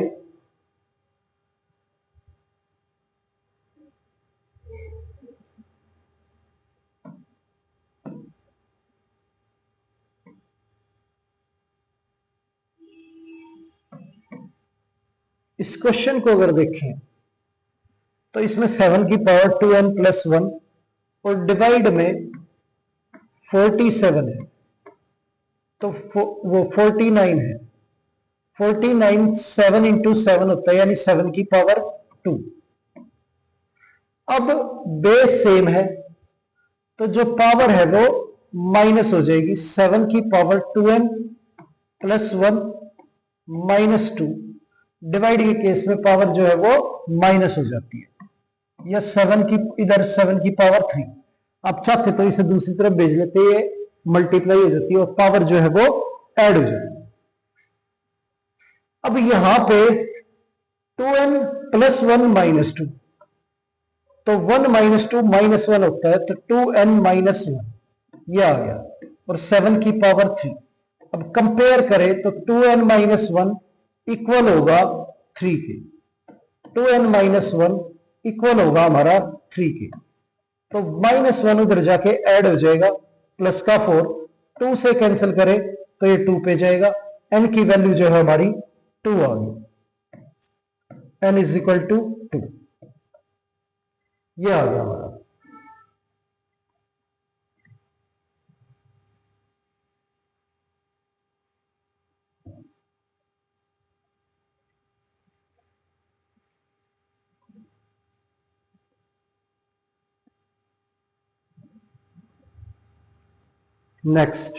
इस क्वेश्चन को अगर देखें तो इसमें 7 की पावर 2n+1 और डिवाइड में 47 है, तो वो 49 है। 49 7 इंटू 7 होता है, यानी 7 की पावर 2। अब बेस सेम है तो जो पावर है वो माइनस हो जाएगी। 7 की पावर 2n+1 -2, डिवाइड के केस में पावर जो है वो माइनस हो जाती है। या 7 की, इधर 7 की पावर 3, आप चाहते तो इसे दूसरी तरफ भेज लेते, ये मल्टीप्लाई हो जाती है और पावर जो है वो ऐड हो जाती है। अब यहां पे 2n+1 -2, तो 1 - 2 -1 होता है, तो 2n-1 ये आ गया और 7 की पावर 3। अब कंपेयर करें तो 2n-1 इक्वल होगा 3 के। 2n-1 इक्वल होगा हमारा 3 के। तो -1 उधर जाके ऐड हो जाएगा, प्लस का 4, 2 से कैंसिल करें तो ये 2 पे जाएगा। n की वैल्यू जो है हमारी 2 आ गई। n = 2, ये आ गया हमारा। नेक्स्ट,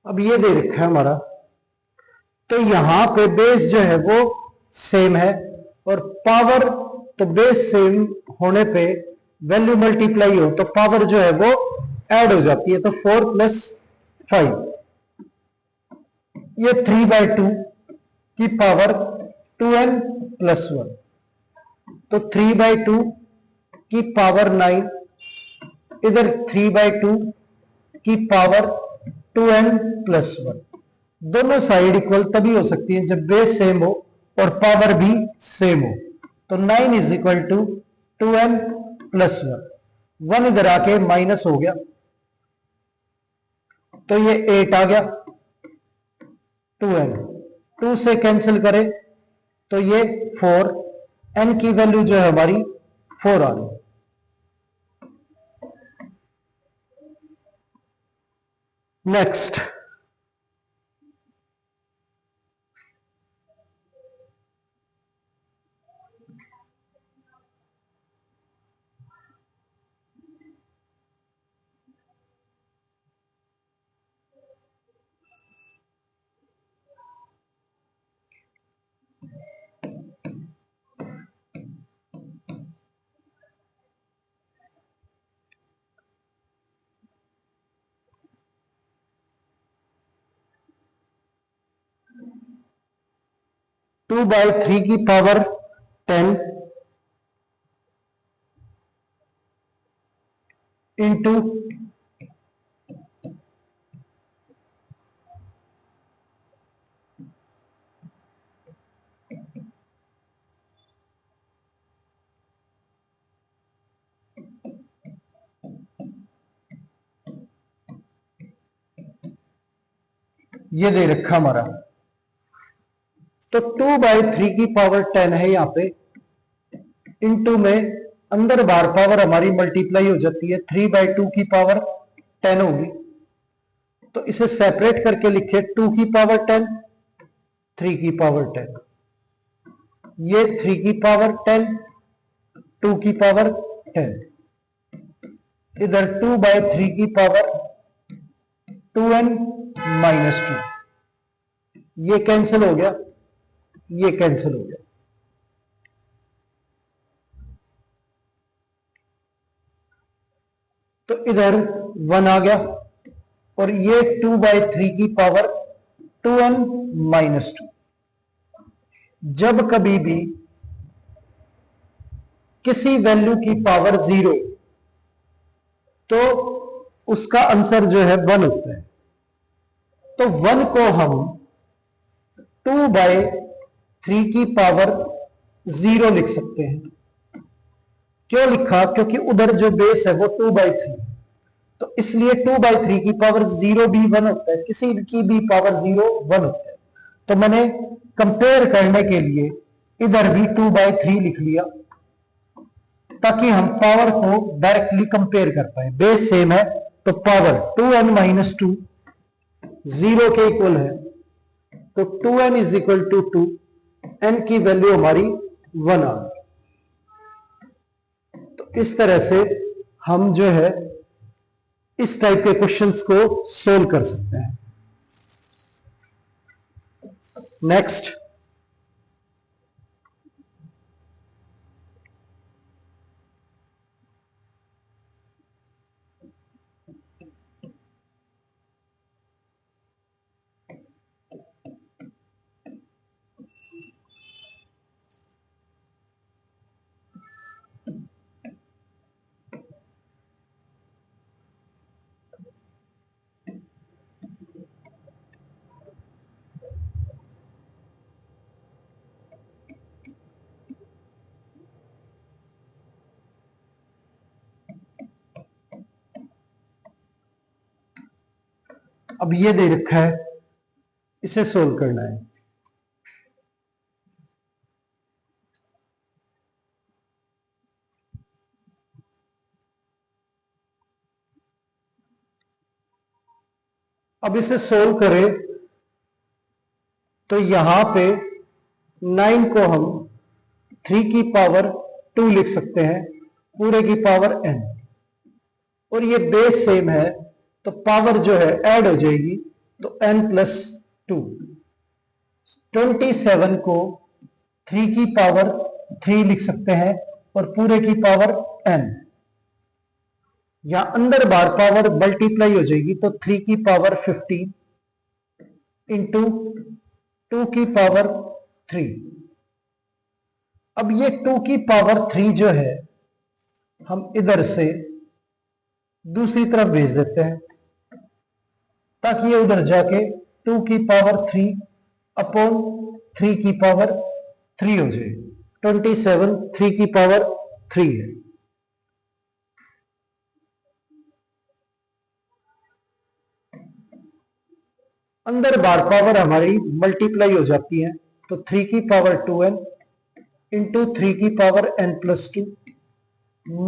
अब ये दे रखा है हमारा, तो यहां पे बेस जो है वो सेम है और पावर, तो बेस सेम होने पे वैल्यू मल्टीप्लाई हो तो पावर जो है वो ऐड हो जाती है। तो 4 + 5, ये 3/2 की पावर 2n+1, तो 3/2 की पावर 9, इधर 3/2 की पावर 2n+1। दोनों साइड इक्वल तभी हो सकती है जब बेस सेम हो और पावर भी सेम हो। तो 9 = 2n+1, 1 इधर आके माइनस हो गया तो ये 8 आ गया। 2n 2 से कैंसिल करें तो ये 4, n की वैल्यू जो है हमारी 4 आ गई। नेक्स्ट, 2/3 की पावर 10 इंटू ये दे रखा हमारा, तो 2/3 की पावर 10 है यहां पे, इंटू में अंदर बार पावर हमारी मल्टीप्लाई हो जाती है, 3/2 की पावर 10 होगी, तो इसे सेपरेट करके लिखे 2 की पावर 10, 3 की पावर 10, ये 3 की पावर 10, 2 की पावर 10, इधर 2/3 की पावर 2n-2, ये कैंसिल हो गया, ये कैंसिल हो गया, तो इधर 1 आ गया, और ये 2/3 की पावर 2n-2। जब कभी भी किसी वैल्यू की पावर 0, तो उसका आंसर जो है 1 होता है, तो 1 को हम 2/3 की पावर 0 लिख सकते हैं। क्यों लिखा? क्योंकि उधर जो बेस है वो 2/3, तो इसलिए 2/3 की पावर 0 भी 1 होता है, किसी की भी पावर 0 1 होता है। तो मैंने कंपेयर करने के लिए इधर भी 2/3 लिख लिया, ताकि हम पावर को डायरेक्टली कंपेयर कर पाए। बेस सेम है तो पावर 2n-2 0 के इक्वल है, तो 2n is equal to 2, n की वैल्यू हमारी 1 आ गई। तो इस तरह से हम जो है इस टाइप के क्वेश्चंस को सोल्व कर सकते हैं। नेक्स्ट, अब ये दे रखा है, इसे सोल्व करना है। अब इसे सोल्व करें तो यहां पे 9 को हम 3 की पावर 2 लिख सकते हैं, पूरे की पावर n, और ये बेस सेम है तो पावर जो है ऐड हो जाएगी, तो n+2। 27 को 3 की पावर 3 लिख सकते हैं और पूरे की पावर n, या अंदर बार पावर मल्टीप्लाई हो जाएगी, तो 3 की पावर 15 इंटू 2 की पावर 3। अब ये 2 की पावर 3 जो है हम इधर से दूसरी तरफ भेज देते हैं, ताकि ये उधर जाके 2 की पावर 3 अपॉन 3 की पावर 3 हो जाए। 27 3 की पावर 3 है। अंदर बार पावर हमारी मल्टीप्लाई हो जाती है, तो 3 की पावर 2n इंटू 3 की पावर n+2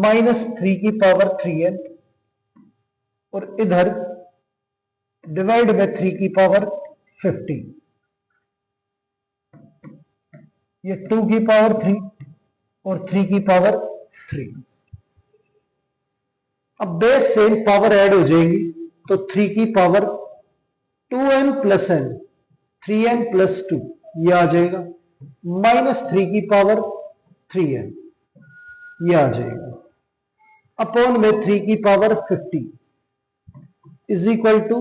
माइनस 3 की पावर 3n, और इधर डिवाइड बाय 3 की पावर 15, ये 2 की पावर 3 और 3 की पावर 3। अब बेस सेम पावर ऐड हो जाएगी, तो 3 की पावर 2n+n, 3n+2 ये आ जाएगा, माइनस 3 की पावर 3n ये आ जाएगा, अपॉन में 3 की पावर 50 इज इक्वल टू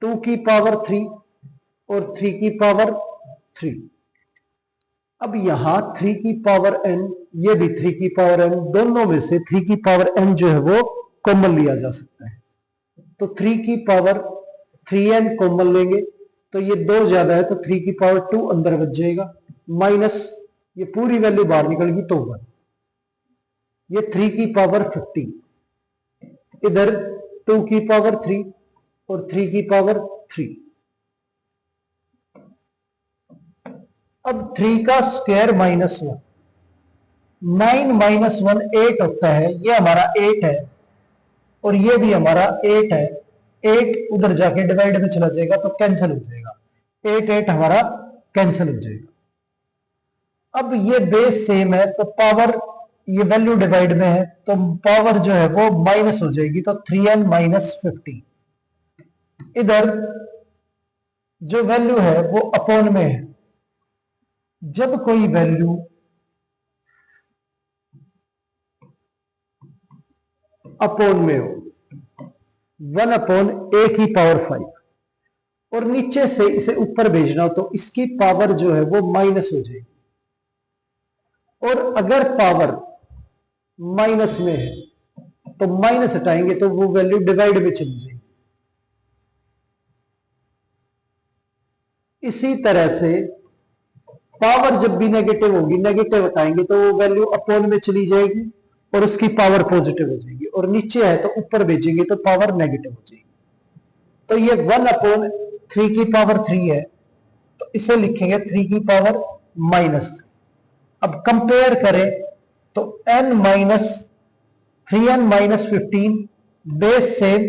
2 की पावर 3 और 3 की पावर 3। अब यहां 3 की पावर n, ये भी 3 की पावर n, दोनों में से 3 की पावर n जो है वो कॉमन लिया जा सकता है। तो 3 की पावर 3n कॉमन लेंगे तो ये 2 ज्यादा है, तो 3 की पावर 2 अंदर बच जाएगा, माइनस ये पूरी वैल्यू बाहर निकल गई तो 1, ये 3 की पावर 15, इधर 2 की पावर 3 और 3 की पावर 3। अब 3 का स्क्वायर -1, 9 -1 8 होता है, ये हमारा 8 है और ये भी हमारा 8 है। 8 उधर जाके डिवाइड में चला जाएगा तो कैंसिल हो जाएगा, 8 8 हमारा कैंसिल हो जाएगा। अब ये बेस सेम है तो पावर, ये वैल्यू डिवाइड में है तो पावर जो है वो माइनस हो जाएगी, तो 3n - 50। इधर जो वैल्यू है वो अपॉन में है। जब कोई वैल्यू अपॉन में हो, 1/a की पावर 5, और नीचे से इसे ऊपर भेजना हो तो इसकी पावर जो है वो माइनस हो जाएगी, और अगर पावर माइनस में है तो माइनस हटाएंगे तो वो वैल्यू डिवाइड में चली जाएगी। इसी तरह से पावर जब भी नेगेटिव होगी, नेगेटिव हटाएंगे तो वो वैल्यू अपॉन में चली जाएगी और उसकी पावर पॉजिटिव हो जाएगी, और नीचे है तो ऊपर भेजेंगे तो पावर नेगेटिव हो जाएगी। तो ये 1/3 की पावर 3 है, तो इसे लिखेंगे 3 की पावर -3। अब कंपेयर करें तो n - 3n - 15 बेस सेम,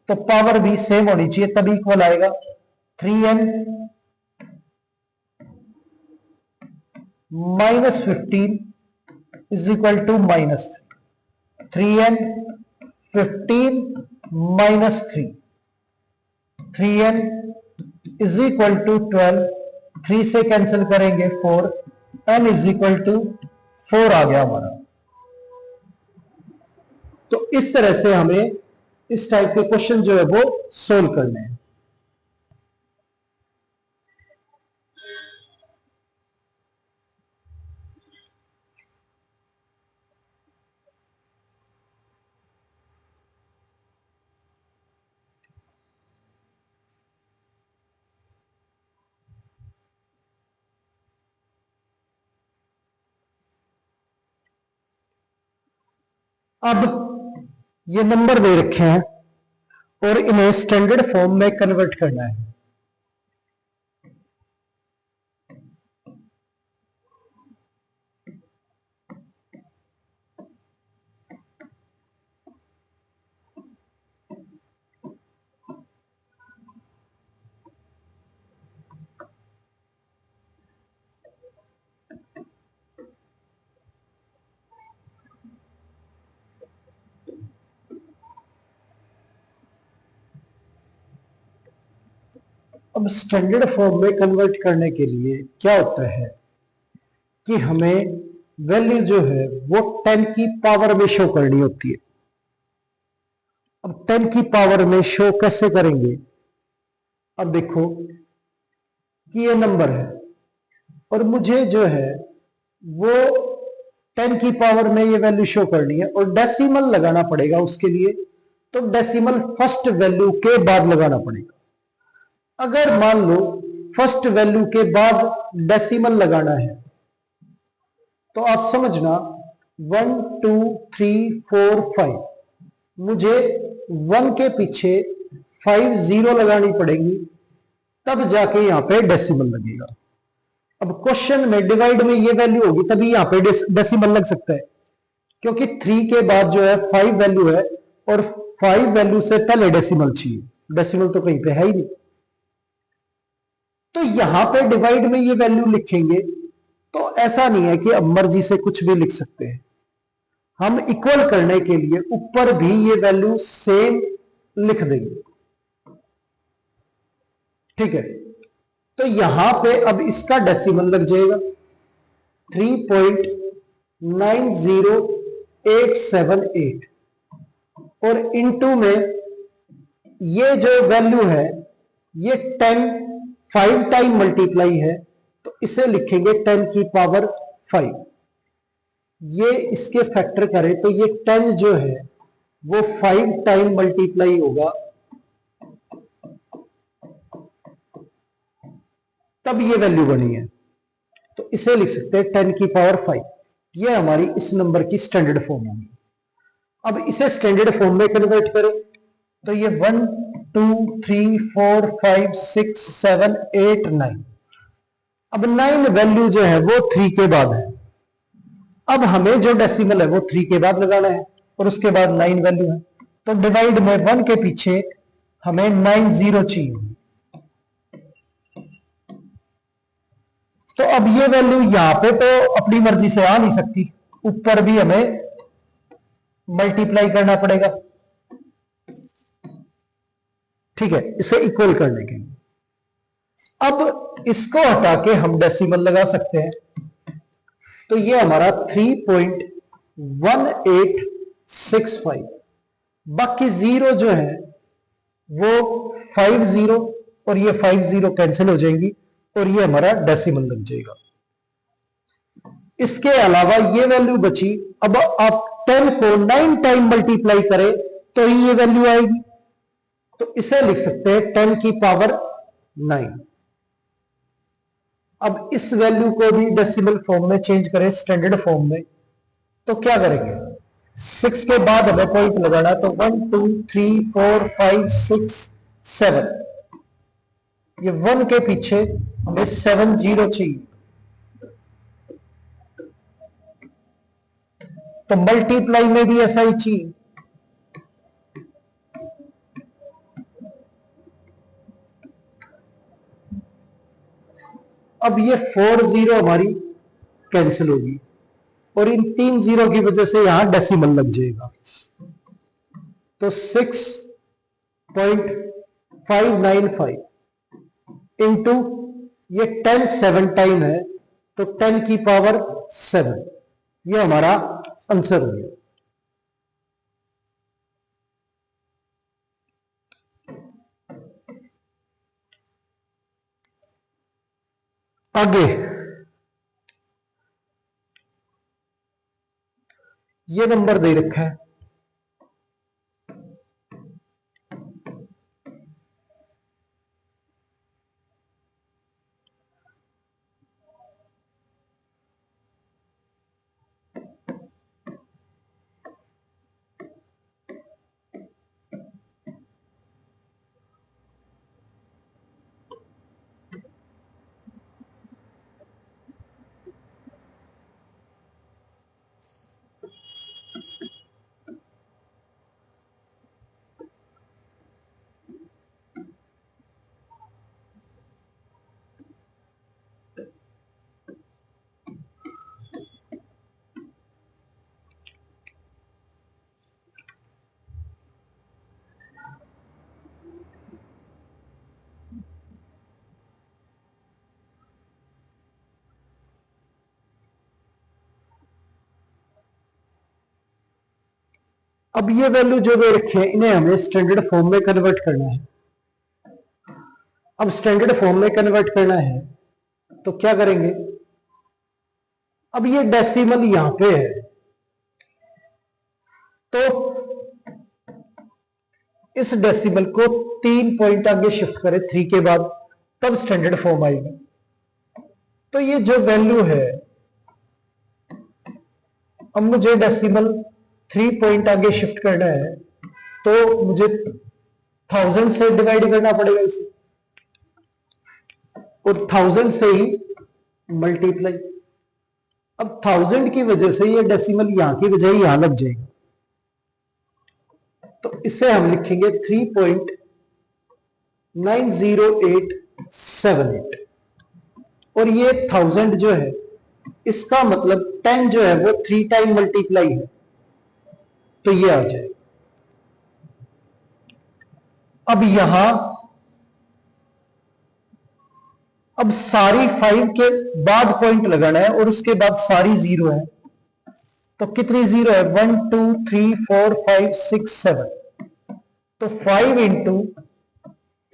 तो पावर भी सेम होनी चाहिए तभी इक्वल आएगा। 3n - 15 is equal to -3, 3n 15 -3, 3n is equal to 12, 3 से कैंसिल करेंगे 4, n इज इक्वल टू 4 आ गया हमारा। तो इस तरह से हमें इस टाइप के क्वेश्चन जो है वो सोल्व करने हैं। अब ये नंबर दे रखे हैं और इन्हें स्टैंडर्ड फॉर्म में कन्वर्ट करना है। अब स्टैंडर्ड फॉर्म में कन्वर्ट करने के लिए क्या होता है कि हमें वैल्यू जो है वो 10 की पावर में शो करनी होती है। अब 10 की पावर में शो कैसे करेंगे? अब देखो कि ये नंबर है और मुझे जो है वो 10 की पावर में ये वैल्यू शो करनी है और डेसिमल लगाना पड़ेगा उसके लिए, तो डेसिमल फर्स्ट वैल्यू के बाद लगाना पड़ेगा। अगर मान लो फर्स्ट वैल्यू के बाद डेसिमल लगाना है तो आप समझना 1 2 3 4 5, मुझे 1 के पीछे 5 जीरो लगानी पड़ेगी तब जाके यहां पे डेसिमल लगेगा। अब क्वेश्चन में डिवाइड में ये वैल्यू होगी तभी यहां पे डेसिमल लग सकता है, क्योंकि 3 के बाद जो है 5 वैल्यू है और 5 वैल्यू से पहले डेसिमल चाहिए, डेसिमल तो कहीं पे है ही नहीं। तो यहां पे डिवाइड में ये वैल्यू लिखेंगे तो ऐसा नहीं है कि अब मर्जी से कुछ भी लिख सकते हैं। हम इक्वल करने के लिए ऊपर भी ये वैल्यू सेम लिख देंगे, ठीक है। तो यहां पे अब इसका डेसिमल लग जाएगा 3.90878 और इनटू में ये जो वैल्यू है ये 10 5 टाइम मल्टीप्लाई है तो इसे लिखेंगे 10 की पावर 5। ये इसके फैक्टर करें तो ये 10 जो है वो 5 टाइम मल्टीप्लाई होगा, तब ये वैल्यू बनी है। तो इसे लिख सकते हैं 10 की पावर 5। ये हमारी इस नंबर की स्टैंडर्ड फॉर्म होगी। अब इसे स्टैंडर्ड फॉर्म में कन्वर्ट करें तो ये 1 2 3 4 5 6 7 8 9। अब 9 वैल्यू जो है वो 3 के बाद है। अब हमें जो डेसिमल है वो 3 के बाद लगाना है और उसके बाद 9 वैल्यू है। तो डिवाइड में 1 के पीछे हमें 9 जीरो चाहिए। तो अब ये वैल्यू यहां पे तो अपनी मर्जी से आ नहीं सकती, ऊपर भी हमें मल्टीप्लाई करना पड़ेगा। ठीक है, इसे इक्वल करने के लिए अब इसको हटा के हम डेसिमल लगा सकते हैं। तो ये हमारा 3.1865, बाकी जीरो जो है वो 5 जीरो और ये 5 जीरो कैंसिल हो जाएंगी और ये हमारा डेसिमल लग जाएगा। इसके अलावा ये वैल्यू बची। अब आप 10 को 9 टाइम मल्टीप्लाई करें तो ही ये वैल्यू आएगी। तो इसे लिख सकते हैं 10 की पावर 9। अब इस वैल्यू को भी डेसिमल फॉर्म में चेंज करें, स्टैंडर्ड फॉर्म में, तो क्या करेंगे? 6 के बाद हमें पॉइंट लगाना, तो 1 2 3 4 5 6 7। ये 1 के पीछे हमें 7 जीरो चाहिए। तो मल्टीप्लाई में भी ऐसा ही चाहिए। अब ये 4 जीरो हमारी कैंसिल होगी और इन 3 जीरो की वजह से यहां डेसिमल लग जाएगा। तो 6.595 इंटू ये 10 7 टाइम है, तो 10 की पावर 7, ये हमारा आंसर हो गया। आगे ये नंबर दे रखा है, अब ये वैल्यू जो दे रखे हैं इन्हें हमें स्टैंडर्ड फॉर्म में कन्वर्ट करना है। अब स्टैंडर्ड फॉर्म में कन्वर्ट करना है तो क्या करेंगे? अब ये डेसिमल यहां पे है, तो इस डेसिमल को 3 पॉइंट आगे शिफ्ट करें 3 के बाद, तब स्टैंडर्ड फॉर्म आएगी। तो ये जो वैल्यू है, अब मुझे डेसिमल 3 पॉइंट आगे शिफ्ट करना है तो मुझे 1000 से डिवाइड करना पड़ेगा इसे, और 1000 से ही मल्टीप्लाई। अब 1000 की वजह से ये डेसिमल यहां की बजाय यहां लग जाएगा, तो इसे हम लिखेंगे 3.90878। और ये 1000 जो है इसका मतलब 10 जो है वो 3 टाइम मल्टीप्लाई है, तो ये आ जाए। अब यहां अब सारी 5 के बाद पॉइंट लगाना है और उसके बाद सारी जीरो है, तो कितनी जीरो है? 1 2 3 4 5 6 7। तो 5 इंटू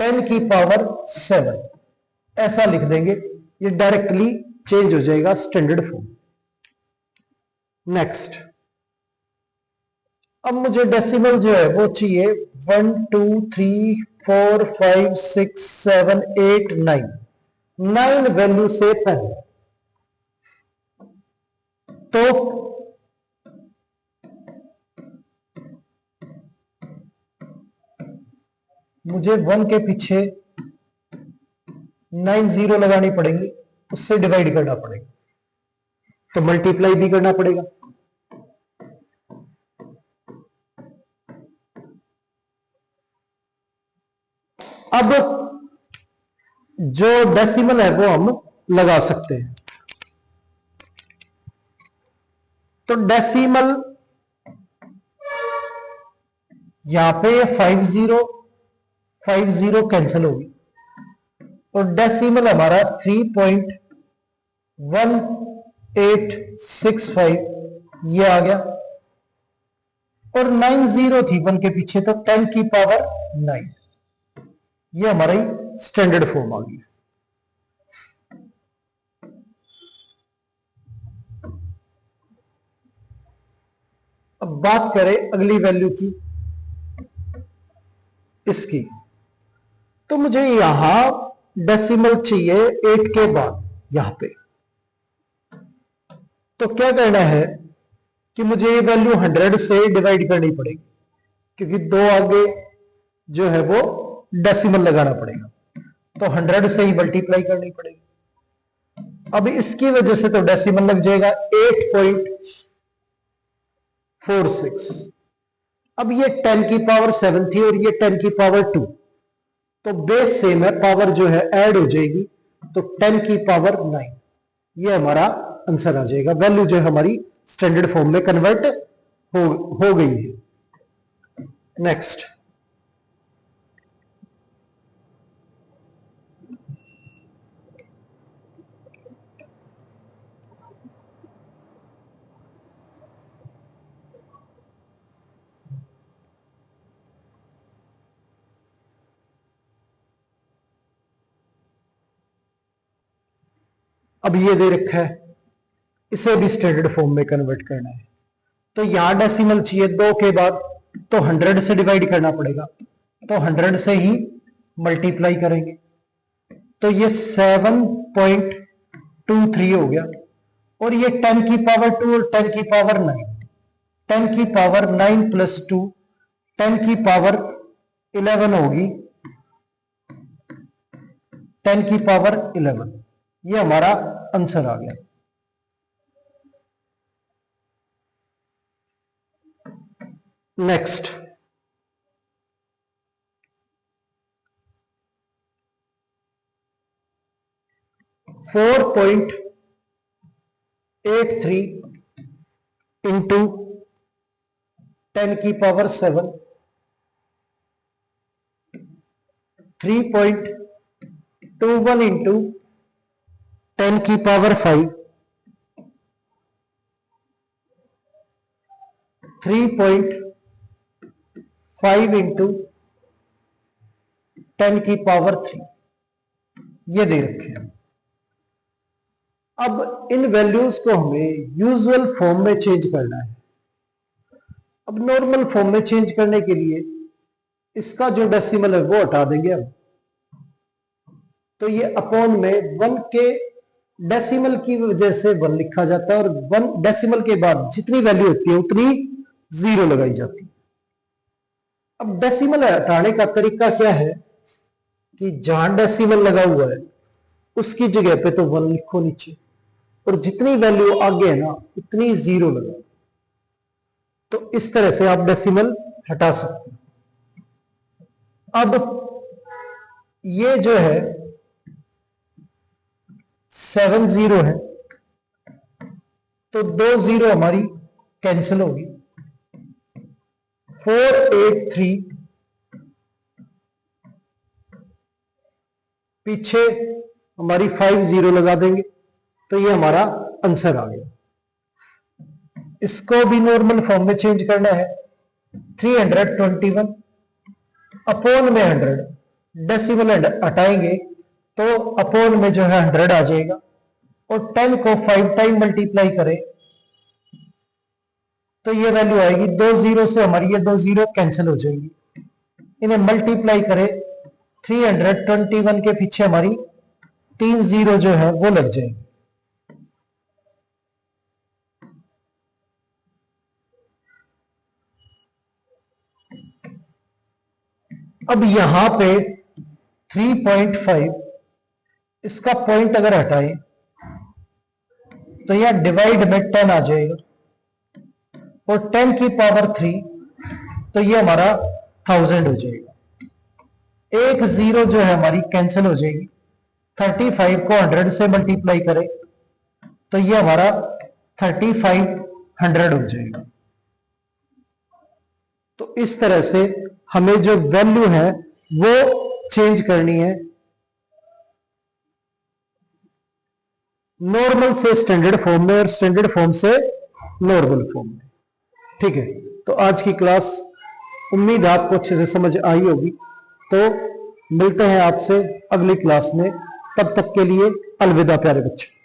10 की पावर 7 ऐसा लिख देंगे। ये डायरेक्टली चेंज हो जाएगा स्टैंडर्ड फॉर्म। नेक्स्ट, अब मुझे डेसिमल जो है वो चाहिए 1 2 3 4 5 6 7 8 9 9 वैल्यू से पहले। तो मुझे 1 के पीछे 9 जीरो लगानी पड़ेगी, उससे डिवाइड करना पड़ेगा, तो मल्टीप्लाई भी करना पड़ेगा। अब जो डेसिमल है वो हम लगा सकते हैं। तो डेसिमल यहां पे 50 कैंसिल होगी, और डेसिमल हमारा 3.1865 ये आ गया, और 9 जीरो थी 1 के पीछे, तो 10 की पावर 9 ये हमारी स्टैंडर्ड फॉर्म आ गई। अब बात करें अगली वैल्यू की, इसकी। तो मुझे यहां डेसिमल चाहिए 8 के बाद यहां पे। तो क्या करना है कि मुझे ये वैल्यू 100 से डिवाइड करनी पड़ेगी, क्योंकि 2 आगे जो है वो डेसिमल लगाना पड़ेगा, तो 100 से ही मल्टीप्लाई करनी पड़ेगी। अब इसकी वजह से तो डेसिमल लग जाएगा 8.46। अब ये 10 की पावर 7 थी और ये 10 की पावर 2, तो बेस सेम है, पावर जो है ऐड हो जाएगी, तो 10 की पावर 9 ये हमारा आंसर आ जाएगा। वैल्यू जो है हमारी स्टैंडर्ड फॉर्म में कन्वर्ट हो गई है। नेक्स्ट, अब ये दे रखा है, इसे भी स्टैंडर्ड फॉर्म में कन्वर्ट करना है। तो यहां डेसिमल चाहिए 2 के बाद, तो 100 से डिवाइड करना पड़ेगा, तो 100 से ही मल्टीप्लाई करेंगे, तो ये 7.23 हो गया, और ये 10 की पावर 2 और 10 की पावर 9, 10 की पावर 9 प्लस 2 10 की पावर 11 होगी, 10 की पावर 11 ये हमारा आंसर आ गया। नेक्स्ट, फोर 4.83 इंटू 10 की पावर 7, 3.21 इंटू 10 की पावर 5, 3.5 इंटू 10 की पावर 3 ये दे रखे हैं। अब इन वैल्यूज को हमें यूजुअल फॉर्म में चेंज करना है। अब नॉर्मल फॉर्म में चेंज करने के लिए इसका जो डेसिमल है वो हटा देंगे हम, तो ये अपॉन में 1 के डेसिमल की वजह से 1 लिखा जाता है, और 1 डेसिमल के बाद जितनी वैल्यू होती है उतनी जीरो लगाई जाती है। अब डेसिमल हटाने का तरीका क्या है कि जहां डेसिमल लगा हुआ है उसकी जगह पे तो 1 लिखो नीचे, और जितनी वैल्यू आगे है ना उतनी जीरो लगाओ। तो इस तरह से आप डेसिमल हटा सकते हैं। अब ये जो है 7 जीरो है, तो 2 जीरो हमारी कैंसिल होगी, 483 पीछे हमारी 5 जीरो लगा देंगे, तो ये हमारा आंसर आ गया। इसको भी नॉर्मल फॉर्म में चेंज करना है, 321 अपॉन में 100 डेसिमल हटाएंगे तो अपोन में जो है 100 आ जाएगा, और 10 को 5 टाइम मल्टीप्लाई करें तो ये वैल्यू आएगी, 2 जीरो से हमारी ये 2 जीरो कैंसिल हो जाएगी, इन्हें मल्टीप्लाई करें 321 के पीछे हमारी 3 जीरो जो है वो लग जाएगी। अब यहां पे 3.5 इसका पॉइंट अगर हटाएं तो यहां डिवाइड में 10 आ जाएगा, और 10 की पावर 3 तो ये हमारा 1000 हो जाएगा। एक जीरो जो है हमारी कैंसिल हो जाएगी, 35 को 100 से मल्टीप्लाई करें तो ये हमारा 3500 हो जाएगा। तो इस तरह से हमें जो वैल्यू है वो चेंज करनी है नॉर्मल से स्टैंडर्ड फॉर्म में और स्टैंडर्ड फॉर्म से नॉर्मल फॉर्म में। ठीक है, तो आज की क्लास उम्मीद है आपको अच्छे से समझ आई होगी। तो मिलते हैं आपसे अगली क्लास में, तब तक के लिए अलविदा प्यारे बच्चे।